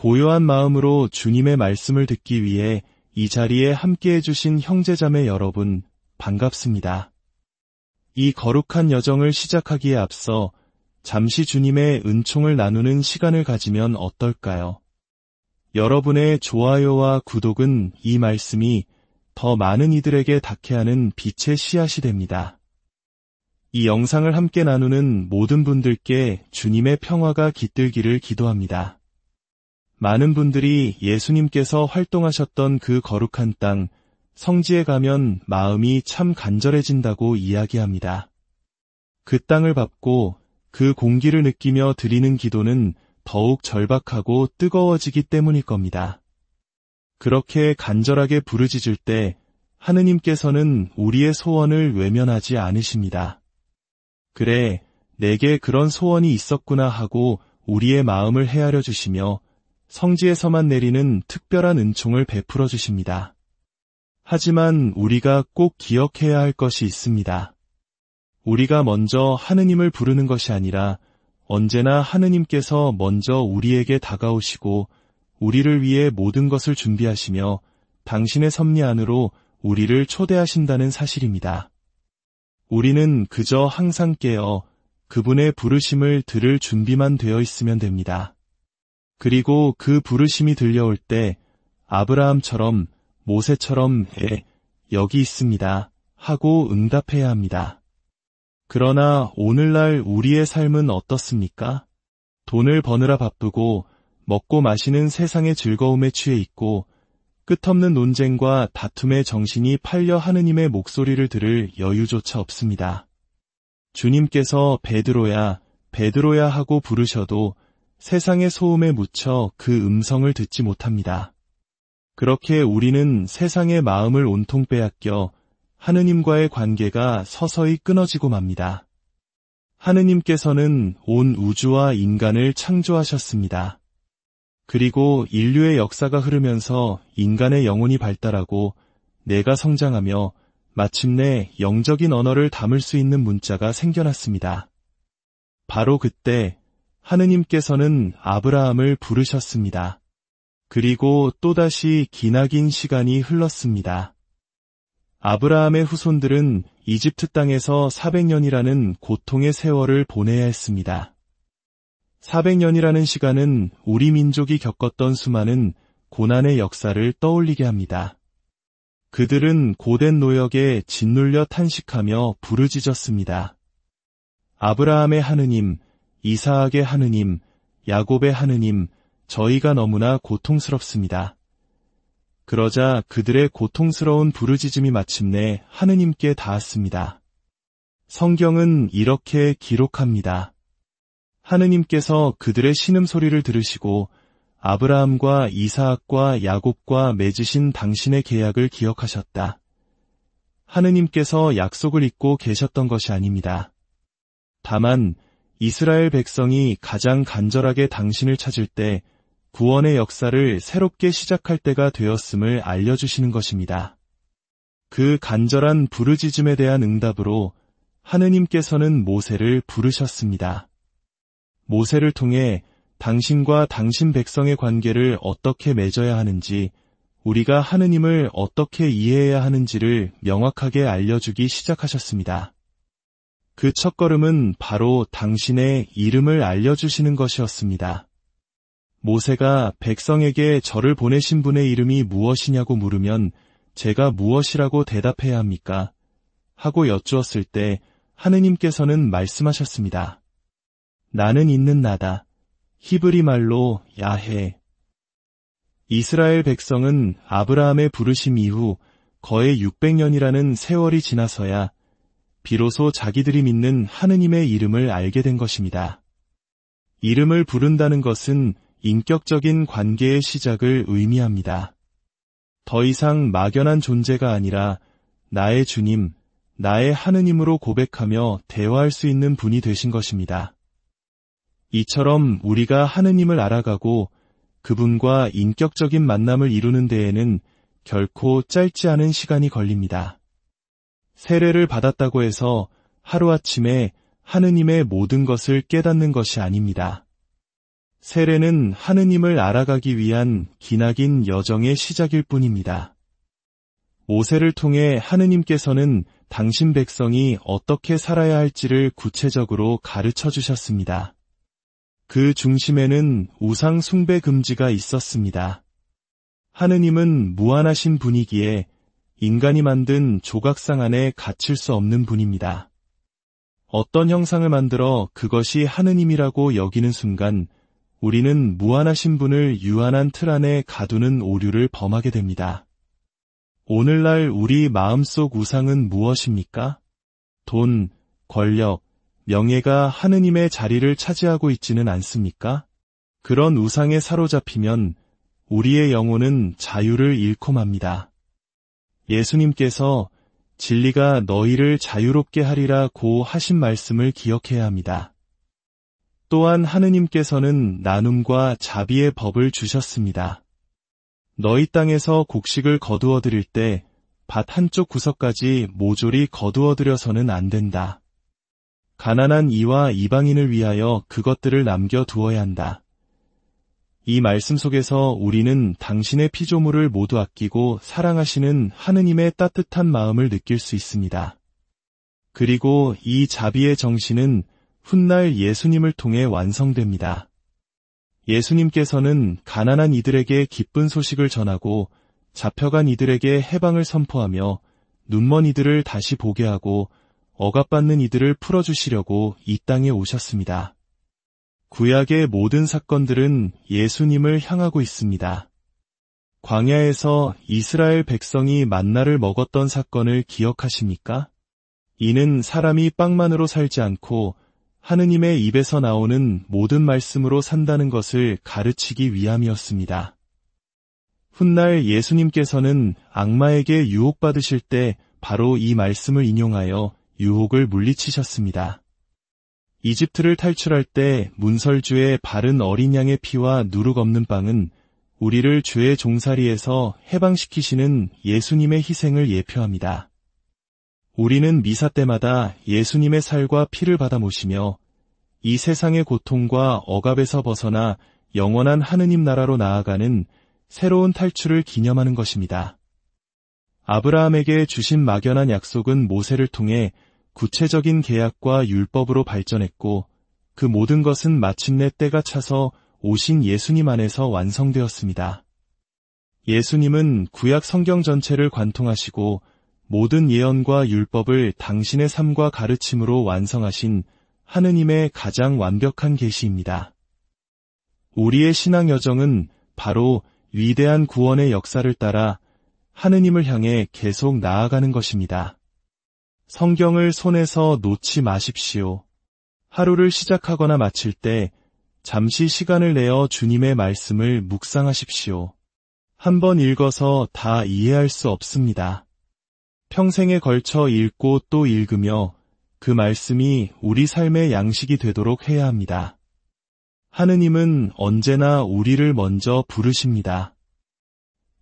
고요한 마음으로 주님의 말씀을 듣기 위해 이 자리에 함께해 주신 형제자매 여러분, 반갑습니다. 이 거룩한 여정을 시작하기에 앞서 잠시 주님의 은총을 나누는 시간을 가지면 어떨까요? 여러분의 좋아요와 구독은 이 말씀이 더 많은 이들에게 닿게 하는 빛의 씨앗이 됩니다. 이 영상을 함께 나누는 모든 분들께 주님의 평화가 깃들기를 기도합니다. 많은 분들이 예수님께서 활동하셨던 그 거룩한 땅, 성지에 가면 마음이 참 간절해진다고 이야기합니다. 그 땅을 밟고 그 공기를 느끼며 드리는 기도는 더욱 절박하고 뜨거워지기 때문일 겁니다. 그렇게 간절하게 부르짖을 때 하느님께서는 우리의 소원을 외면하지 않으십니다. 그래, 내게 그런 소원이 있었구나 하고 우리의 마음을 헤아려 주시며 성지에서만 내리는 특별한 은총을 베풀어 주십니다. 하지만 우리가 꼭 기억해야 할 것이 있습니다. 우리가 먼저 하느님을 부르는 것이 아니라 언제나 하느님께서 먼저 우리에게 다가오시고 우리를 위해 모든 것을 준비하시며 당신의 섭리 안으로 우리를 초대하신다는 사실입니다. 우리는 그저 항상 깨어 그분의 부르심을 들을 준비만 되어 있으면 됩니다. 그리고 그 부르심이 들려올 때 아브라함처럼 모세처럼 여기 있습니다 하고 응답해야 합니다. 그러나 오늘날 우리의 삶은 어떻습니까? 돈을 버느라 바쁘고 먹고 마시는 세상의 즐거움에 취해 있고 끝없는 논쟁과 다툼에 정신이 팔려 하느님의 목소리를 들을 여유조차 없습니다. 주님께서 베드로야, 베드로야 하고 부르셔도 세상의 소음에 묻혀 그 음성을 듣지 못합니다. 그렇게 우리는 세상의 마음을 온통 빼앗겨 하느님과의 관계가 서서히 끊어지고 맙니다. 하느님께서는 온 우주와 인간을 창조하셨습니다. 그리고 인류의 역사가 흐르면서 인간의 영혼이 발달하고 뇌가 성장하며 마침내 영적인 언어를 담을 수 있는 문자가 생겨났습니다. 바로 그때 하느님께서는 아브라함을 부르셨습니다. 그리고 또다시 기나긴 시간이 흘렀습니다. 아브라함의 후손들은 이집트 땅에서 400년이라는 고통의 세월을 보내야 했습니다. 400년이라는 시간은 우리 민족이 겪었던 수많은 고난의 역사를 떠올리게 합니다. 그들은 고된 노역에 짓눌려 탄식하며 부르짖었습니다. 아브라함의 하느님, 이사학의 하느님, 야곱의 하느님, 저희가 너무나 고통스럽습니다. 그러자 그들의 고통스러운 부르짖음이 마침내 하느님께 닿았습니다. 성경은 이렇게 기록합니다. 하느님께서 그들의 신음소리를 들으시고 아브라함과 이사학과 야곱과 맺으신 당신의 계약을 기억하셨다. 하느님께서 약속을 잊고 계셨던 것이 아닙니다. 다만 이스라엘 백성이 가장 간절하게 당신을 찾을 때 구원의 역사를 새롭게 시작할 때가 되었음을 알려주시는 것입니다. 그 간절한 부르짖음에 대한 응답으로 하느님께서는 모세를 부르셨습니다. 모세를 통해 당신과 당신 백성의 관계를 어떻게 맺어야 하는지, 우리가 하느님을 어떻게 이해해야 하는지를 명확하게 알려주기 시작하셨습니다. 그 첫걸음은 바로 당신의 이름을 알려주시는 것이었습니다. 모세가 백성에게 저를 보내신 분의 이름이 무엇이냐고 물으면 제가 무엇이라고 대답해야 합니까? 하고 여쭈었을 때 하느님께서는 말씀하셨습니다. 나는 있는 나다. 히브리 말로 야해. 이스라엘 백성은 아브라함의 부르심 이후 거의 600년이라는 세월이 지나서야 비로소 자기들이 믿는 하느님의 이름을 알게 된 것입니다. 이름을 부른다는 것은 인격적인 관계의 시작을 의미합니다. 더 이상 막연한 존재가 아니라 나의 주님, 나의 하느님으로 고백하며 대화할 수 있는 분이 되신 것입니다. 이처럼 우리가 하느님을 알아가고 그분과 인격적인 만남을 이루는 데에는 결코 짧지 않은 시간이 걸립니다. 세례를 받았다고 해서 하루아침에 하느님의 모든 것을 깨닫는 것이 아닙니다. 세례는 하느님을 알아가기 위한 기나긴 여정의 시작일 뿐입니다. 모세를 통해 하느님께서는 당신 백성이 어떻게 살아야 할지를 구체적으로 가르쳐 주셨습니다. 그 중심에는 우상 숭배 금지가 있었습니다. 하느님은 무한하신 분이기에 인간이 만든 조각상 안에 갇힐 수 없는 분입니다. 어떤 형상을 만들어 그것이 하느님이라고 여기는 순간 우리는 무한하신 분을 유한한 틀 안에 가두는 오류를 범하게 됩니다. 오늘날 우리 마음속 우상은 무엇입니까? 돈, 권력, 명예가 하느님의 자리를 차지하고 있지는 않습니까? 그런 우상에 사로잡히면 우리의 영혼은 자유를 잃고 맙니다. 예수님께서 진리가 너희를 자유롭게 하리라고 하신 말씀을 기억해야 합니다. 또한 하느님께서는 나눔과 자비의 법을 주셨습니다. 너희 땅에서 곡식을 거두어 드릴 때 밭 한쪽 구석까지 모조리 거두어 들여서는 안 된다. 가난한 이와 이방인을 위하여 그것들을 남겨두어야 한다. 이 말씀 속에서 우리는 당신의 피조물을 모두 아끼고 사랑하시는 하느님의 따뜻한 마음을 느낄 수 있습니다. 그리고 이 자비의 정신은 훗날 예수님을 통해 완성됩니다. 예수님께서는 가난한 이들에게 기쁜 소식을 전하고 잡혀간 이들에게 해방을 선포하며 눈먼 이들을 다시 보게 하고 억압받는 이들을 풀어주시려고 이 땅에 오셨습니다. 구약의 모든 사건들은 예수님을 향하고 있습니다. 광야에서 이스라엘 백성이 만나를 먹었던 사건을 기억하십니까? 이는 사람이 빵만으로 살지 않고 하느님의 입에서 나오는 모든 말씀으로 산다는 것을 가르치기 위함이었습니다. 훗날 예수님께서는 악마에게 유혹받으실 때 바로 이 말씀을 인용하여 유혹을 물리치셨습니다. 이집트를 탈출할 때 문설주에 바른 어린 양의 피와 누룩 없는 빵은 우리를 죄의 종살이에서 해방시키시는 예수님의 희생을 예표합니다. 우리는 미사 때마다 예수님의 살과 피를 받아 모시며 이 세상의 고통과 억압에서 벗어나 영원한 하느님 나라로 나아가는 새로운 탈출을 기념하는 것입니다. 아브라함에게 주신 막연한 약속은 모세를 통해 구체적인 계약과 율법으로 발전했고 그 모든 것은 마침내 때가 차서 오신 예수님 안에서 완성되었습니다. 예수님은 구약 성경 전체를 관통하시고 모든 예언과 율법을 당신의 삶과 가르침으로 완성하신 하느님의 가장 완벽한 계시입니다. 우리의 신앙 여정은 바로 위대한 구원의 역사를 따라 하느님을 향해 계속 나아가는 것입니다. 성경을 손에서 놓지 마십시오. 하루를 시작하거나 마칠 때 잠시 시간을 내어 주님의 말씀을 묵상하십시오. 한 번 읽어서 다 이해할 수 없습니다. 평생에 걸쳐 읽고 또 읽으며 그 말씀이 우리 삶의 양식이 되도록 해야 합니다. 하느님은 언제나 우리를 먼저 부르십니다.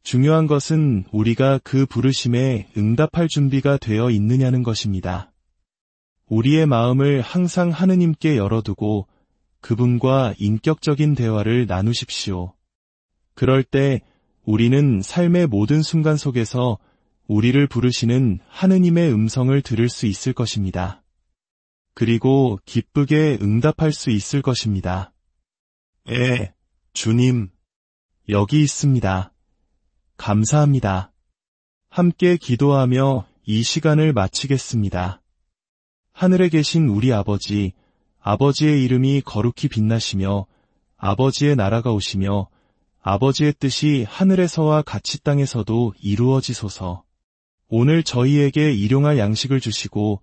중요한 것은 우리가 그 부르심에 응답할 준비가 되어 있느냐는 것입니다. 우리의 마음을 항상 하느님께 열어두고 그분과 인격적인 대화를 나누십시오. 그럴 때 우리는 삶의 모든 순간 속에서 우리를 부르시는 하느님의 음성을 들을 수 있을 것입니다. 그리고 기쁘게 응답할 수 있을 것입니다. 주님, 여기 있습니다. 감사합니다. 함께 기도하며 이 시간을 마치겠습니다. 하늘에 계신 우리 아버지, 아버지의 이름이 거룩히 빛나시며 아버지의 나라가 오시며 아버지의 뜻이 하늘에서와 같이 땅에서도 이루어지소서. 오늘 저희에게 일용할 양식을 주시고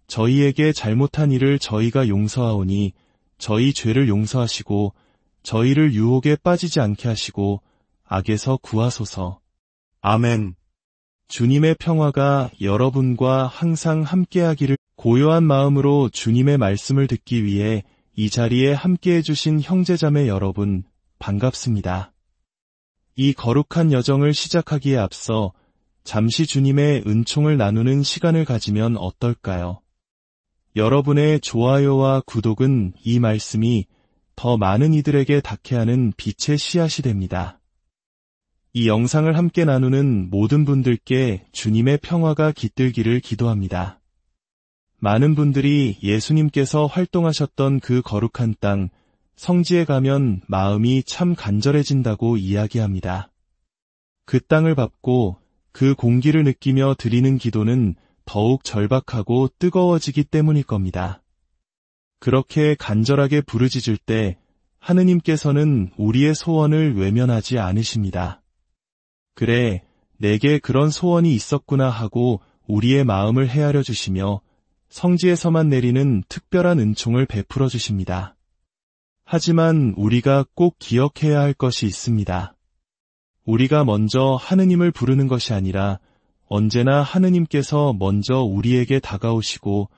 저희에게 잘못한 일을 저희가 용서하오니 저희 죄를 용서하시고 저희를 유혹에 빠지지 않게 하시고 악에서 구하소서. 아멘. 주님의 평화가 여러분과 항상 함께하기를. 고요한 마음으로 주님의 말씀을 듣기 위해 이 자리에 함께해 주신 형제자매 여러분, 반갑습니다. 이 거룩한 여정을 시작하기에 앞서 잠시 주님의 은총을 나누는 시간을 가지면 어떨까요? 여러분의 좋아요와 구독은 이 말씀이 더 많은 이들에게 닿게 하는 빛의 씨앗이 됩니다. 이 영상을 함께 나누는 모든 분들께 주님의 평화가 깃들기를 기도합니다. 많은 분들이 예수님께서 활동하셨던 그 거룩한 땅, 성지에 가면 마음이 참 간절해진다고 이야기합니다. 그 땅을 밟고 그 공기를 느끼며 드리는 기도는 더욱 절박하고 뜨거워지기 때문일 겁니다. 그렇게 간절하게 부르짖을 때 하느님께서는 우리의 소원을 외면하지 않으십니다. 그래, 내게 그런 소원이 있었구나 하고 우리의 마음을 헤아려 주시며 성지에서만 내리는 특별한 은총을 베풀어 주십니다. 하지만 우리가 꼭 기억해야 할 것이 있습니다. 우리가 먼저 하느님을 부르는 것이 아니라 언제나 하느님께서 먼저 우리에게 다가오시고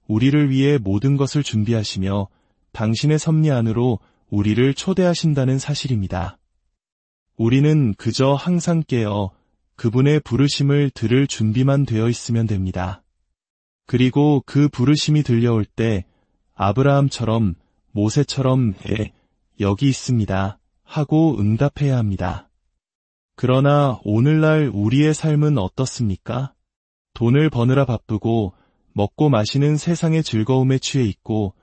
우리를 위해 모든 것을 준비하시며 당신의 섭리 안으로 우리를 초대하신다는 사실입니다. 우리는 그저 항상 깨어 그분의 부르심을 들을 준비만 되어 있으면 됩니다. 그리고 그 부르심이 들려올 때 아브라함처럼 모세처럼 여기 있습니다 하고 응답해야 합니다. 그러나 오늘날 우리의 삶은 어떻습니까? 돈을 버느라 바쁘고 먹고 마시는 세상의 즐거움에 취해 있고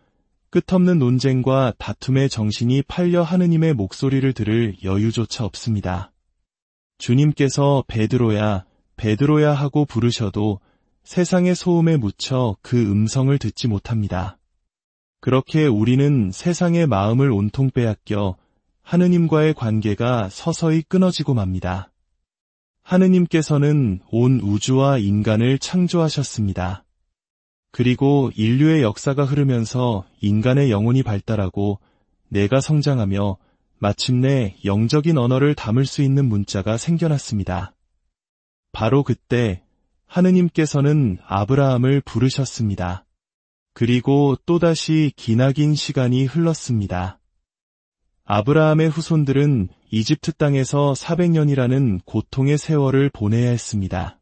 끝없는 논쟁과 다툼의 정신이 팔려 하느님의 목소리를 들을 여유조차 없습니다. 주님께서 베드로야, 베드로야 하고 부르셔도 세상의 소음에 묻혀 그 음성을 듣지 못합니다. 그렇게 우리는 세상의 마음을 온통 빼앗겨 하느님과의 관계가 서서히 끊어지고 맙니다. 하느님께서는 온 우주와 인간을 창조하셨습니다. 그리고 인류의 역사가 흐르면서 인간의 영혼이 발달하고 뇌가 성장하며 마침내 영적인 언어를 담을 수 있는 문자가 생겨났습니다. 바로 그때 하느님께서는 아브라함을 부르셨습니다. 그리고 또다시 기나긴 시간이 흘렀습니다. 아브라함의 후손들은 이집트 땅에서 400년이라는 고통의 세월을 보내야 했습니다.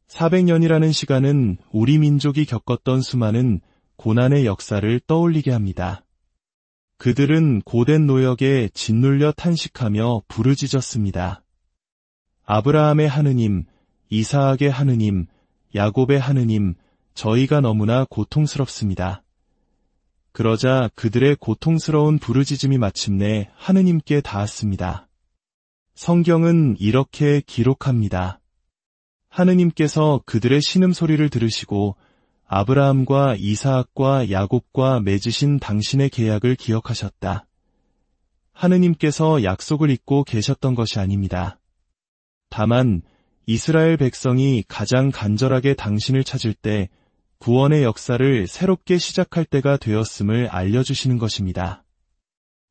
400년이라는 시간은 우리 민족이 겪었던 수많은 고난의 역사를 떠올리게 합니다. 그들은 고된 노역에 짓눌려 탄식하며 부르짖었습니다. 아브라함의 하느님, 이사학의 하느님, 야곱의 하느님, 저희가 너무나 고통스럽습니다. 그러자 그들의 고통스러운 부르짖음이 마침내 하느님께 닿았습니다. 성경은 이렇게 기록합니다. 하느님께서 그들의 신음소리를 들으시고 아브라함과 이사학과 야곱과 맺으신 당신의 계약을 기억하셨다. 하느님께서 약속을 잊고 계셨던 것이 아닙니다. 다만 이스라엘 백성이 가장 간절하게 당신을 찾을 때 구원의 역사를 새롭게 시작할 때가 되었음을 알려주시는 것입니다.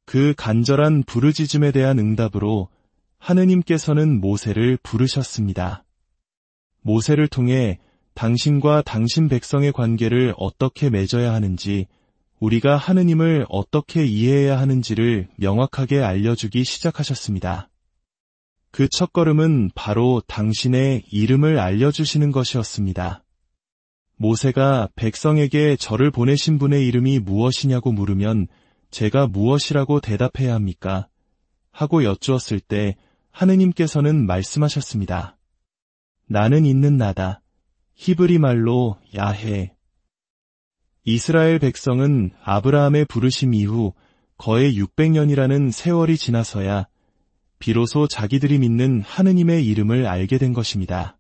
그 간절한 부르짖음에 대한 응답으로 하느님께서는 모세를 부르셨습니다. 모세를 통해 당신과 당신 백성의 관계를 어떻게 맺어야 하는지, 우리가 하느님을 어떻게 이해해야 하는지를 명확하게 알려주기 시작하셨습니다. 그 첫걸음은 바로 당신의 이름을 알려주시는 것이었습니다. 모세가 백성에게 저를 보내신 분의 이름이 무엇이냐고 물으면 제가 무엇이라고 대답해야 합니까? 하고 여쭈었을 때 하느님께서는 말씀하셨습니다. 나는 있는 나다. 히브리 말로 야해. 이스라엘 백성은 아브라함의 부르심 이후 거의 600년이라는 세월이 지나서야 비로소 자기들이 믿는 하느님의 이름을 알게 된 것입니다.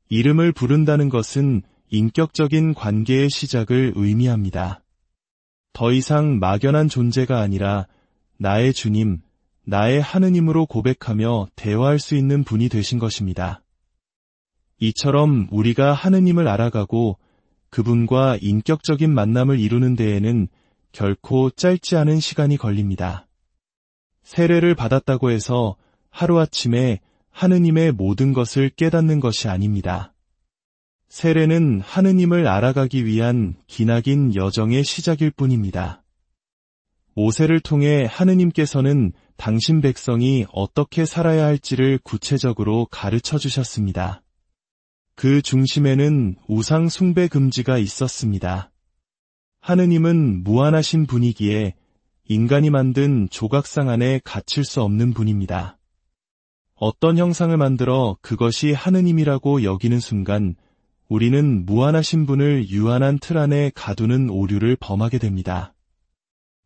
이름을 부른다는 것은 인격적인 관계의 시작을 의미합니다. 더 이상 막연한 존재가 아니라 나의 주님, 나의 하느님으로 고백하며 대화할 수 있는 분이 되신 것입니다. 이처럼 우리가 하느님을 알아가고 그분과 인격적인 만남을 이루는 데에는 결코 짧지 않은 시간이 걸립니다. 세례를 받았다고 해서 하루아침에 하느님의 모든 것을 깨닫는 것이 아닙니다. 세례는 하느님을 알아가기 위한 기나긴 여정의 시작일 뿐입니다. 모세를 통해 하느님께서는 당신 백성이 어떻게 살아야 할지를 구체적으로 가르쳐 주셨습니다. 그 중심에는 우상 숭배 금지가 있었습니다. 하느님은 무한하신 분이기에 인간이 만든 조각상 안에 갇힐 수 없는 분입니다. 어떤 형상을 만들어 그것이 하느님이라고 여기는 순간 우리는 무한하신 분을 유한한 틀 안에 가두는 오류를 범하게 됩니다.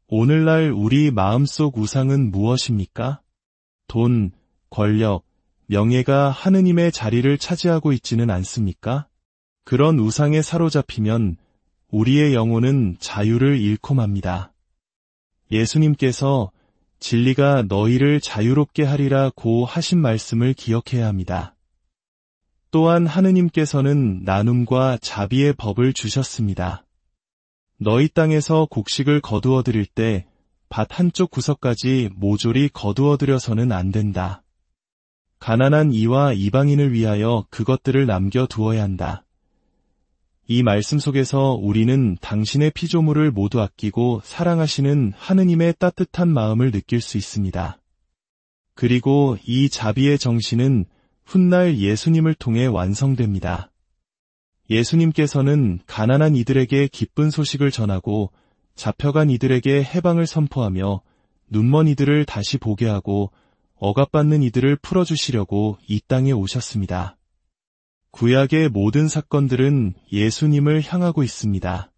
오늘날 우리 마음속 우상은 무엇입니까? 돈, 권력, 명예가 하느님의 자리를 차지하고 있지는 않습니까? 그런 우상에 사로잡히면 우리의 영혼은 자유를 잃고 맙니다. 예수님께서 진리가 너희를 자유롭게 하리라고 하신 말씀을 기억해야 합니다. 또한 하느님께서는 나눔과 자비의 법을 주셨습니다. 너희 땅에서 곡식을 거두어 드릴 때 밭 한쪽 구석까지 모조리 거두어 들여서는 안 된다. 가난한 이와 이방인을 위하여 그것들을 남겨두어야 한다. 이 말씀 속에서 우리는 당신의 피조물을 모두 아끼고 사랑하시는 하느님의 따뜻한 마음을 느낄 수 있습니다. 그리고 이 자비의 정신은 훗날 예수님을 통해 완성됩니다. 예수님께서는 가난한 이들에게 기쁜 소식을 전하고 잡혀간 이들에게 해방을 선포하며 눈먼 이들을 다시 보게 하고 억압받는 이들을 풀어주시려고 이 땅에 오셨습니다. 구약의 모든 사건들은 예수님을 향하고 있습니다.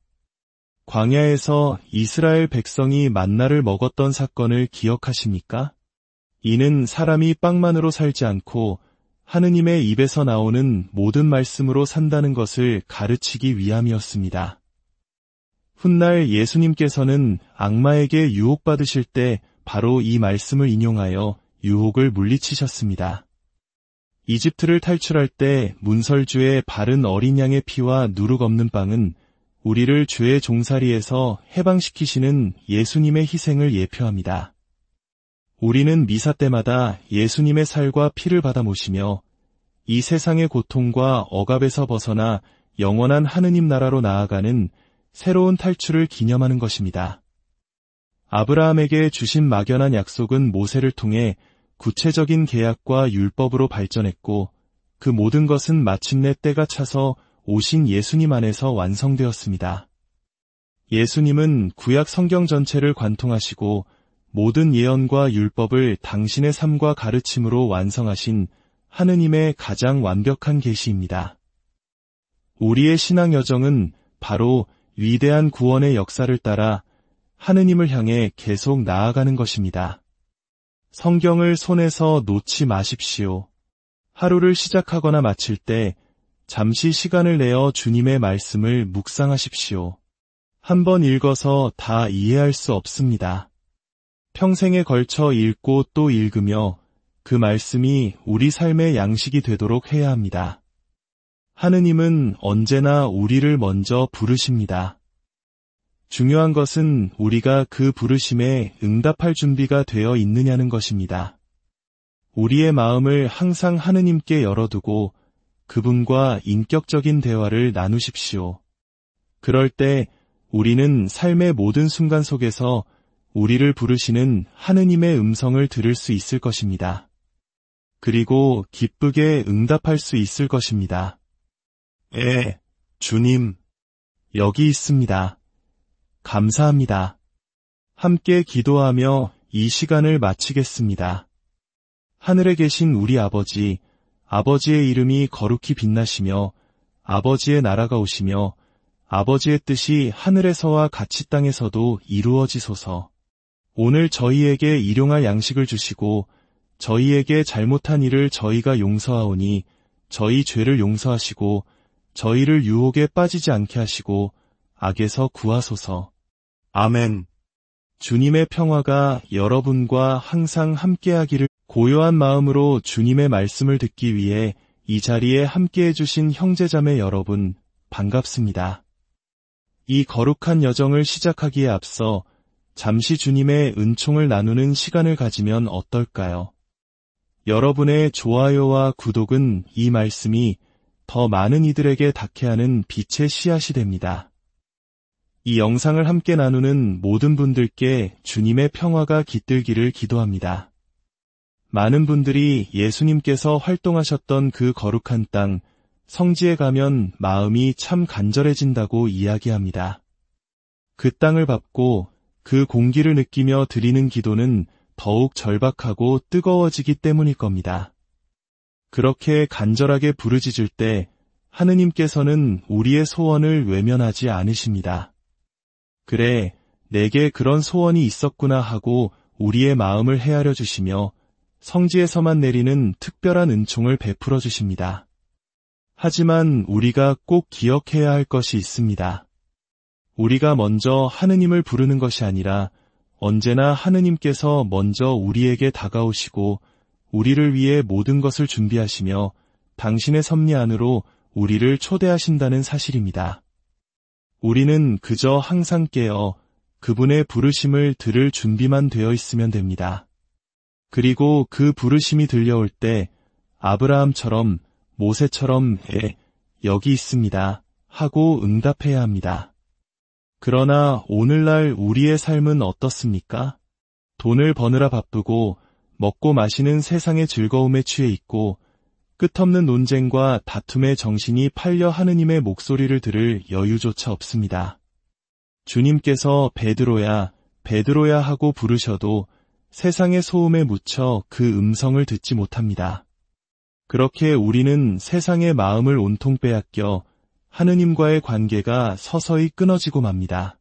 광야에서 이스라엘 백성이 만나를 먹었던 사건을 기억하십니까? 이는 사람이 빵만으로 살지 않고 하느님의 입에서 나오는 모든 말씀으로 산다는 것을 가르치기 위함이었습니다. 훗날 예수님께서는 악마에게 유혹받으실 때 바로 이 말씀을 인용하여 유혹을 물리치셨습니다. 이집트를 탈출할 때 문설주의 바른 어린 양의 피와 누룩 없는 빵은 우리를 죄의 종살이에서 해방시키시는 예수님의 희생을 예표합니다. 우리는 미사 때마다 예수님의 살과 피를 받아 모시며 이 세상의 고통과 억압에서 벗어나 영원한 하느님 나라로 나아가는 새로운 탈출을 기념하는 것입니다. 아브라함에게 주신 막연한 약속은 모세를 통해 구체적인 계약과 율법으로 발전했고 그 모든 것은 마침내 때가 차서 오신 예수님 안에서 완성되었습니다. 예수님은 구약 성경 전체를 관통하시고 모든 예언과 율법을 당신의 삶과 가르침으로 완성하신 하느님의 가장 완벽한 계시입니다. 우리의 신앙 여정은 바로 위대한 구원의 역사를 따라 하느님을 향해 계속 나아가는 것입니다. 성경을 손에서 놓지 마십시오. 하루를 시작하거나 마칠 때 잠시 시간을 내어 주님의 말씀을 묵상하십시오. 한번 읽어서 다 이해할 수 없습니다. 평생에 걸쳐 읽고 또 읽으며 그 말씀이 우리 삶의 양식이 되도록 해야 합니다. 하느님은 언제나 우리를 먼저 부르십니다. 중요한 것은 우리가 그 부르심에 응답할 준비가 되어 있느냐는 것입니다. 우리의 마음을 항상 하느님께 열어두고 그분과 인격적인 대화를 나누십시오. 그럴 때 우리는 삶의 모든 순간 속에서 우리를 부르시는 하느님의 음성을 들을 수 있을 것입니다. 그리고 기쁘게 응답할 수 있을 것입니다. 주님, 여기 있습니다. 감사합니다. 함께 기도하며 이 시간을 마치겠습니다. 하늘에 계신 우리 아버지, 아버지의 이름이 거룩히 빛나시며 아버지의 나라가 오시며 아버지의 뜻이 하늘에서와 같이 땅에서도 이루어지소서. 오늘 저희에게 일용할 양식을 주시고 저희에게 잘못한 일을 저희가 용서하오니 저희 죄를 용서하시고 저희를 유혹에 빠지지 않게 하시고 악에서 구하소서. 아멘. 주님의 평화가 여러분과 항상 함께하기를. 고요한 마음으로 주님의 말씀을 듣기 위해 이 자리에 함께해 주신 형제자매 여러분, 반갑습니다. 이 거룩한 여정을 시작하기에 앞서 잠시 주님의 은총을 나누는 시간을 가지면 어떨까요? 여러분의 좋아요와 구독은 이 말씀이 더 많은 이들에게 닿게 하는 빛의 씨앗이 됩니다. 이 영상을 함께 나누는 모든 분들께 주님의 평화가 깃들기를 기도합니다. 많은 분들이 예수님께서 활동하셨던 그 거룩한 땅, 성지에 가면 마음이 참 간절해진다고 이야기합니다. 그 땅을 밟고 그 공기를 느끼며 드리는 기도는 더욱 절박하고 뜨거워지기 때문일 겁니다. 그렇게 간절하게 부르짖을 때 하느님께서는 우리의 소원을 외면하지 않으십니다. 그래, 내게 그런 소원이 있었구나 하고 우리의 마음을 헤아려 주시며 성지에서만 내리는 특별한 은총을 베풀어 주십니다. 하지만 우리가 꼭 기억해야 할 것이 있습니다. 우리가 먼저 하느님을 부르는 것이 아니라 언제나 하느님께서 먼저 우리에게 다가오시고 우리를 위해 모든 것을 준비하시며 당신의 섭리 안으로 우리를 초대하신다는 사실입니다. 우리는 그저 항상 깨어 그분의 부르심을 들을 준비만 되어 있으면 됩니다. 그리고 그 부르심이 들려올 때 아브라함처럼 모세처럼 여기 있습니다 하고 응답해야 합니다. 그러나 오늘날 우리의 삶은 어떻습니까? 돈을 버느라 바쁘고 먹고 마시는 세상의 즐거움에 취해 있고 끝없는 논쟁과 다툼에 정신이 팔려 하느님의 목소리를 들을 여유조차 없습니다. 주님께서 베드로야, 베드로야 하고 부르셔도 세상의 소음에 묻혀 그 음성을 듣지 못합니다. 그렇게 우리는 세상의 마음을 온통 빼앗겨 하느님과의 관계가 서서히 끊어지고 맙니다.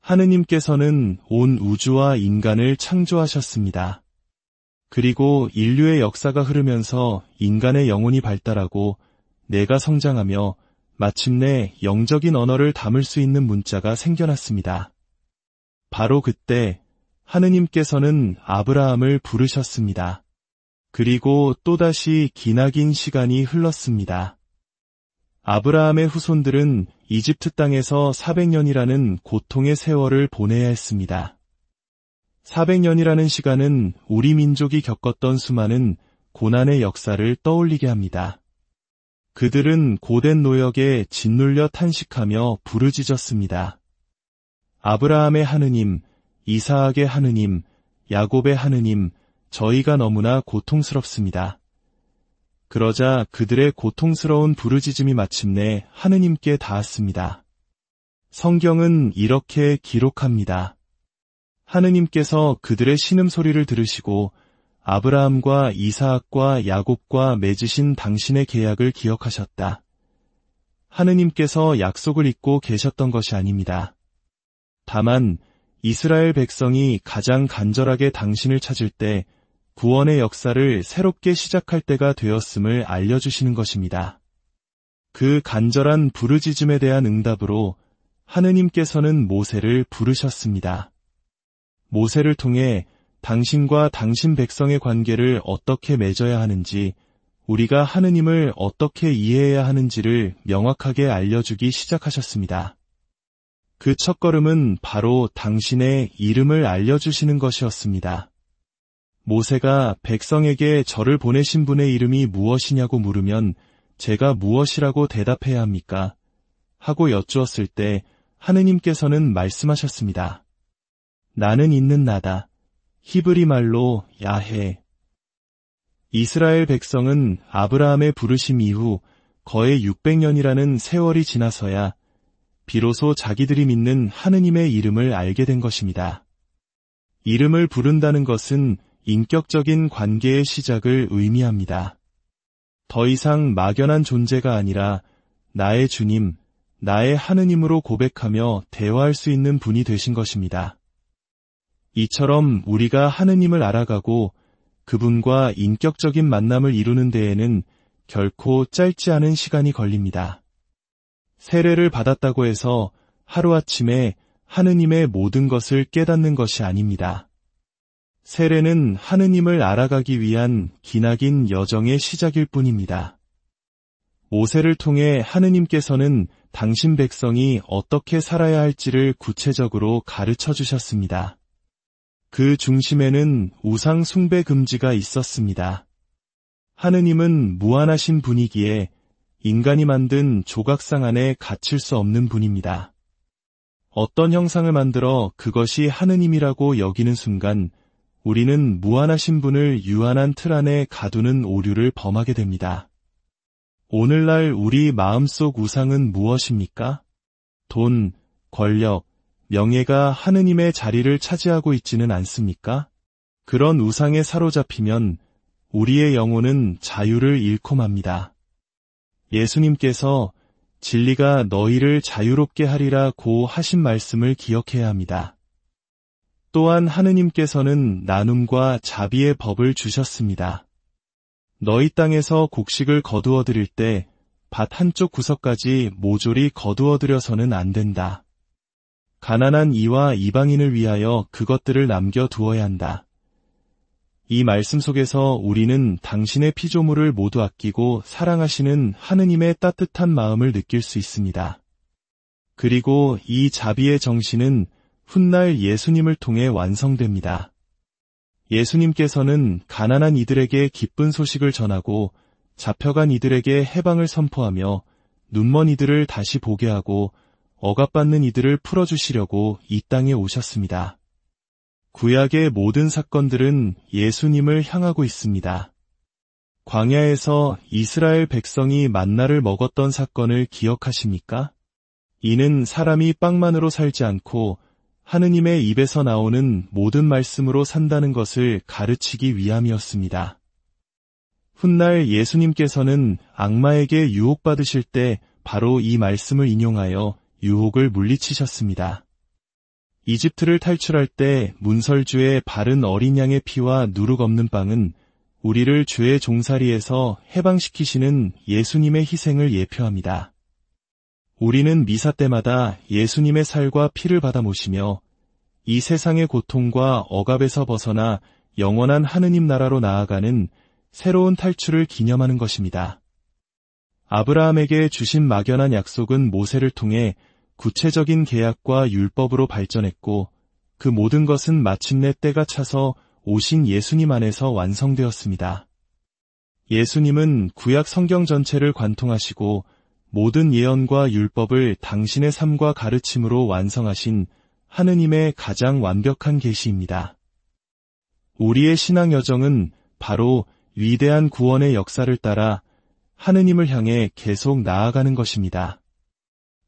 하느님께서는 온 우주와 인간을 창조하셨습니다. 그리고 인류의 역사가 흐르면서 인간의 영혼이 발달하고 뇌가 성장하며 마침내 영적인 언어를 담을 수 있는 문자가 생겨났습니다. 바로 그때 하느님께서는 아브라함을 부르셨습니다. 그리고 또다시 기나긴 시간이 흘렀습니다. 아브라함의 후손들은 이집트 땅에서 400년이라는 고통의 세월을 보내야 했습니다. 400년이라는 시간은 우리 민족이 겪었던 수많은 고난의 역사를 떠올리게 합니다. 그들은 고된 노역에 짓눌려 탄식하며 부르짖었습니다. 아브라함의 하느님, 이사학의 하느님, 야곱의 하느님, 저희가 너무나 고통스럽습니다. 그러자 그들의 고통스러운 부르짖음이 마침내 하느님께 닿았습니다. 성경은 이렇게 기록합니다. 하느님께서 그들의 신음소리를 들으시고 아브라함과 이사학과 야곱과 맺으신 당신의 계약을 기억하셨다. 하느님께서 약속을 잊고 계셨던 것이 아닙니다. 다만 이스라엘 백성이 가장 간절하게 당신을 찾을 때 구원의 역사를 새롭게 시작할 때가 되었음을 알려주시는 것입니다. 그 간절한 부르짖음에 대한 응답으로 하느님께서는 모세를 부르셨습니다. 모세를 통해 당신과 당신 백성의 관계를 어떻게 맺어야 하는지, 우리가 하느님을 어떻게 이해해야 하는지를 명확하게 알려주기 시작하셨습니다. 그 첫걸음은 바로 당신의 이름을 알려주시는 것이었습니다. 모세가 백성에게 저를 보내신 분의 이름이 무엇이냐고 물으면 제가 무엇이라고 대답해야 합니까? 하고 여쭈었을 때 하느님께서는 말씀하셨습니다. 나는 있는 나다. 히브리 말로 야해. 이스라엘 백성은 아브라함의 부르심 이후 거의 600년이라는 세월이 지나서야 비로소 자기들이 믿는 하느님의 이름을 알게 된 것입니다. 이름을 부른다는 것은 인격적인 관계의 시작을 의미합니다. 더 이상 막연한 존재가 아니라 나의 주님, 나의 하느님으로 고백하며 대화할 수 있는 분이 되신 것입니다. 이처럼 우리가 하느님을 알아가고 그분과 인격적인 만남을 이루는 데에는 결코 짧지 않은 시간이 걸립니다. 세례를 받았다고 해서 하루아침에 하느님의 모든 것을 깨닫는 것이 아닙니다. 세례는 하느님을 알아가기 위한 기나긴 여정의 시작일 뿐입니다. 모세를 통해 하느님께서는 당신 백성이 어떻게 살아야 할지를 구체적으로 가르쳐 주셨습니다. 그 중심에는 우상 숭배 금지가 있었습니다. 하느님은 무한하신 분이기에 인간이 만든 조각상 안에 갇힐 수 없는 분입니다. 어떤 형상을 만들어 그것이 하느님이라고 여기는 순간 우리는 무한하신 분을 유한한 틀 안에 가두는 오류를 범하게 됩니다. 오늘날 우리 마음속 우상은 무엇입니까? 돈, 권력, 명예가 하느님의 자리를 차지하고 있지는 않습니까? 그런 우상에 사로잡히면 우리의 영혼은 자유를 잃고 맙니다. 예수님께서 진리가 너희를 자유롭게 하리라고 하신 말씀을 기억해야 합니다. 또한 하느님께서는 나눔과 자비의 법을 주셨습니다. 너희 땅에서 곡식을 거두어 드릴 때 밭 한쪽 구석까지 모조리 거두어 들여서는 안 된다. 가난한 이와 이방인을 위하여 그것들을 남겨 두어야 한다. 이 말씀 속에서 우리는 당신의 피조물을 모두 아끼고 사랑하시는 하느님의 따뜻한 마음을 느낄 수 있습니다. 그리고 이 자비의 정신은 훗날 예수님을 통해 완성됩니다. 예수님께서는 가난한 이들에게 기쁜 소식을 전하고 잡혀간 이들에게 해방을 선포하며 눈먼 이들을 다시 보게 하고 억압받는 이들을 풀어주시려고 이 땅에 오셨습니다. 구약의 모든 사건들은 예수님을 향하고 있습니다. 광야에서 이스라엘 백성이 만나를 먹었던 사건을 기억하십니까? 이는 사람이 빵만으로 살지 않고 하느님의 입에서 나오는 모든 말씀으로 산다는 것을 가르치기 위함이었습니다. 훗날 예수님께서는 악마에게 유혹받으실 때 바로 이 말씀을 인용하여 유혹을 물리치셨습니다. 이집트를 탈출할 때 문설주의 바른 어린 양의 피와 누룩 없는 빵은 우리를 죄의 종살이에서 해방시키시는 예수님의 희생을 예표합니다. 우리는 미사 때마다 예수님의 살과 피를 받아 모시며 이 세상의 고통과 억압에서 벗어나 영원한 하느님 나라로 나아가는 새로운 탈출을 기념하는 것입니다. 아브라함에게 주신 막연한 약속은 모세를 통해 구체적인 계약과 율법으로 발전했고 그 모든 것은 마침내 때가 차서 오신 예수님 안에서 완성되었습니다. 예수님은 구약 성경 전체를 관통하시고 모든 예언과 율법을 당신의 삶과 가르침으로 완성하신 하느님의 가장 완벽한 계시입니다. 우리의 신앙 여정은 바로 위대한 구원의 역사를 따라 하느님을 향해 계속 나아가는 것입니다.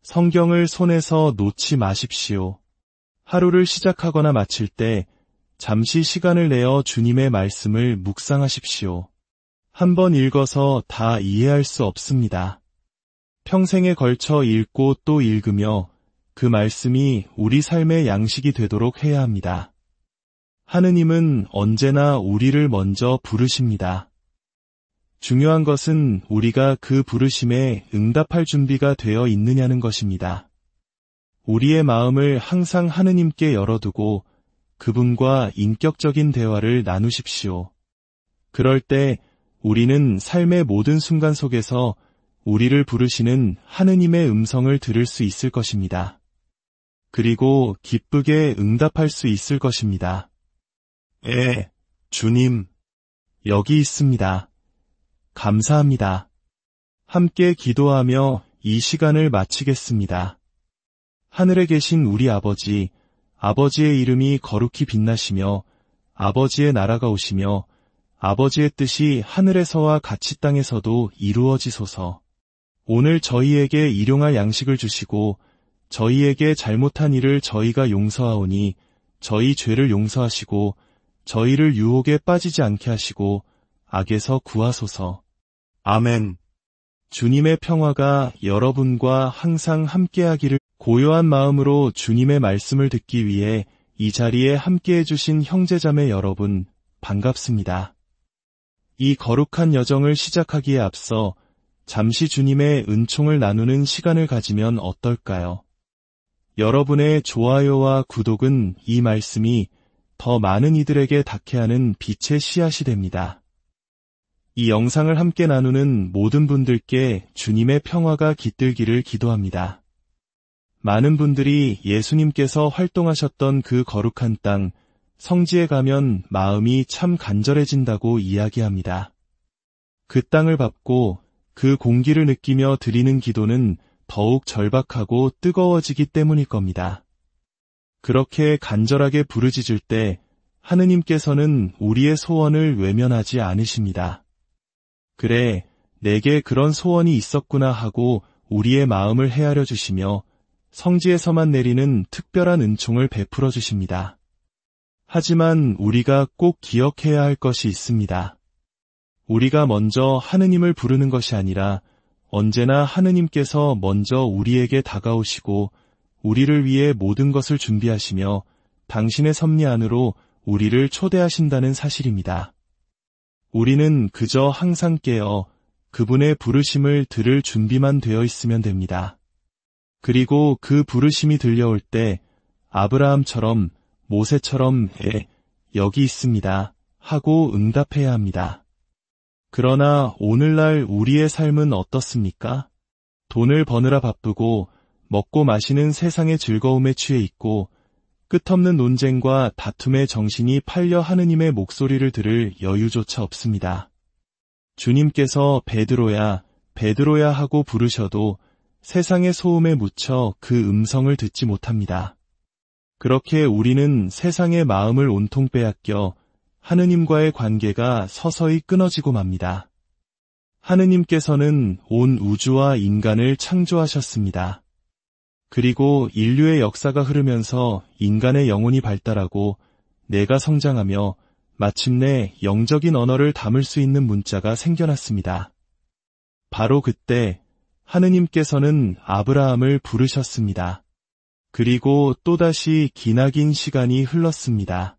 성경을 손에서 놓지 마십시오. 하루를 시작하거나 마칠 때 잠시 시간을 내어 주님의 말씀을 묵상하십시오. 한 번 읽어서 다 이해할 수 없습니다. 평생에 걸쳐 읽고 또 읽으며 그 말씀이 우리 삶의 양식이 되도록 해야 합니다. 하느님은 언제나 우리를 먼저 부르십니다. 중요한 것은 우리가 그 부르심에 응답할 준비가 되어 있느냐는 것입니다. 우리의 마음을 항상 하느님께 열어두고 그분과 인격적인 대화를 나누십시오. 그럴 때 우리는 삶의 모든 순간 속에서 우리를 부르시는 하느님의 음성을 들을 수 있을 것입니다. 그리고 기쁘게 응답할 수 있을 것입니다. 주님, 여기 있습니다. 감사합니다. 함께 기도하며 이 시간을 마치겠습니다. 하늘에 계신 우리 아버지, 아버지의 이름이 거룩히 빛나시며 아버지의 나라가 오시며 아버지의 뜻이 하늘에서와 같이 땅에서도 이루어지소서. 오늘 저희에게 일용할 양식을 주시고 저희에게 잘못한 일을 저희가 용서하오니 저희 죄를 용서하시고 저희를 유혹에 빠지지 않게 하시고 악에서 구하소서. 아멘. 주님의 평화가 여러분과 항상 함께하기를. 고요한 마음으로 주님의 말씀을 듣기 위해 이 자리에 함께해 주신 형제자매 여러분, 반갑습니다. 이 거룩한 여정을 시작하기에 앞서 잠시 주님의 은총을 나누는 시간을 가지면 어떨까요? 여러분의 좋아요와 구독은 이 말씀이 더 많은 이들에게 닿게 하는 빛의 씨앗이 됩니다. 이 영상을 함께 나누는 모든 분들께 주님의 평화가 깃들기를 기도합니다. 많은 분들이 예수님께서 활동하셨던 그 거룩한 땅, 성지에 가면 마음이 참 간절해진다고 이야기합니다. 그 땅을 밟고 그 공기를 느끼며 드리는 기도는 더욱 절박하고 뜨거워지기 때문일 겁니다. 그렇게 간절하게 부르짖을 때 하느님께서는 우리의 소원을 외면하지 않으십니다. 그래, 내게 그런 소원이 있었구나 하고 우리의 마음을 헤아려 주시며 성지에서만 내리는 특별한 은총을 베풀어 주십니다. 하지만 우리가 꼭 기억해야 할 것이 있습니다. 우리가 먼저 하느님을 부르는 것이 아니라 언제나 하느님께서 먼저 우리에게 다가오시고 우리를 위해 모든 것을 준비하시며 당신의 섭리 안으로 우리를 초대하신다는 사실입니다. 우리는 그저 항상 깨어 그분의 부르심을 들을 준비만 되어 있으면 됩니다. 그리고 그 부르심이 들려올 때 아브라함처럼 모세처럼 여기 있습니다 하고 응답해야 합니다. 그러나 오늘날 우리의 삶은 어떻습니까? 돈을 버느라 바쁘고 먹고 마시는 세상의 즐거움에 취해 있고 끝없는 논쟁과 다툼의 정신이 팔려 하느님의 목소리를 들을 여유조차 없습니다. 주님께서 베드로야, 베드로야 하고 부르셔도 세상의 소음에 묻혀 그 음성을 듣지 못합니다. 그렇게 우리는 세상의 마음을 온통 빼앗겨 하느님과의 관계가 서서히 끊어지고 맙니다. 하느님께서는 온 우주와 인간을 창조하셨습니다. 그리고 인류의 역사가 흐르면서 인간의 영혼이 발달하고 뇌가 성장하며 마침내 영적인 언어를 담을 수 있는 문자가 생겨났습니다. 바로 그때 하느님께서는 아브라함을 부르셨습니다. 그리고 또다시 기나긴 시간이 흘렀습니다.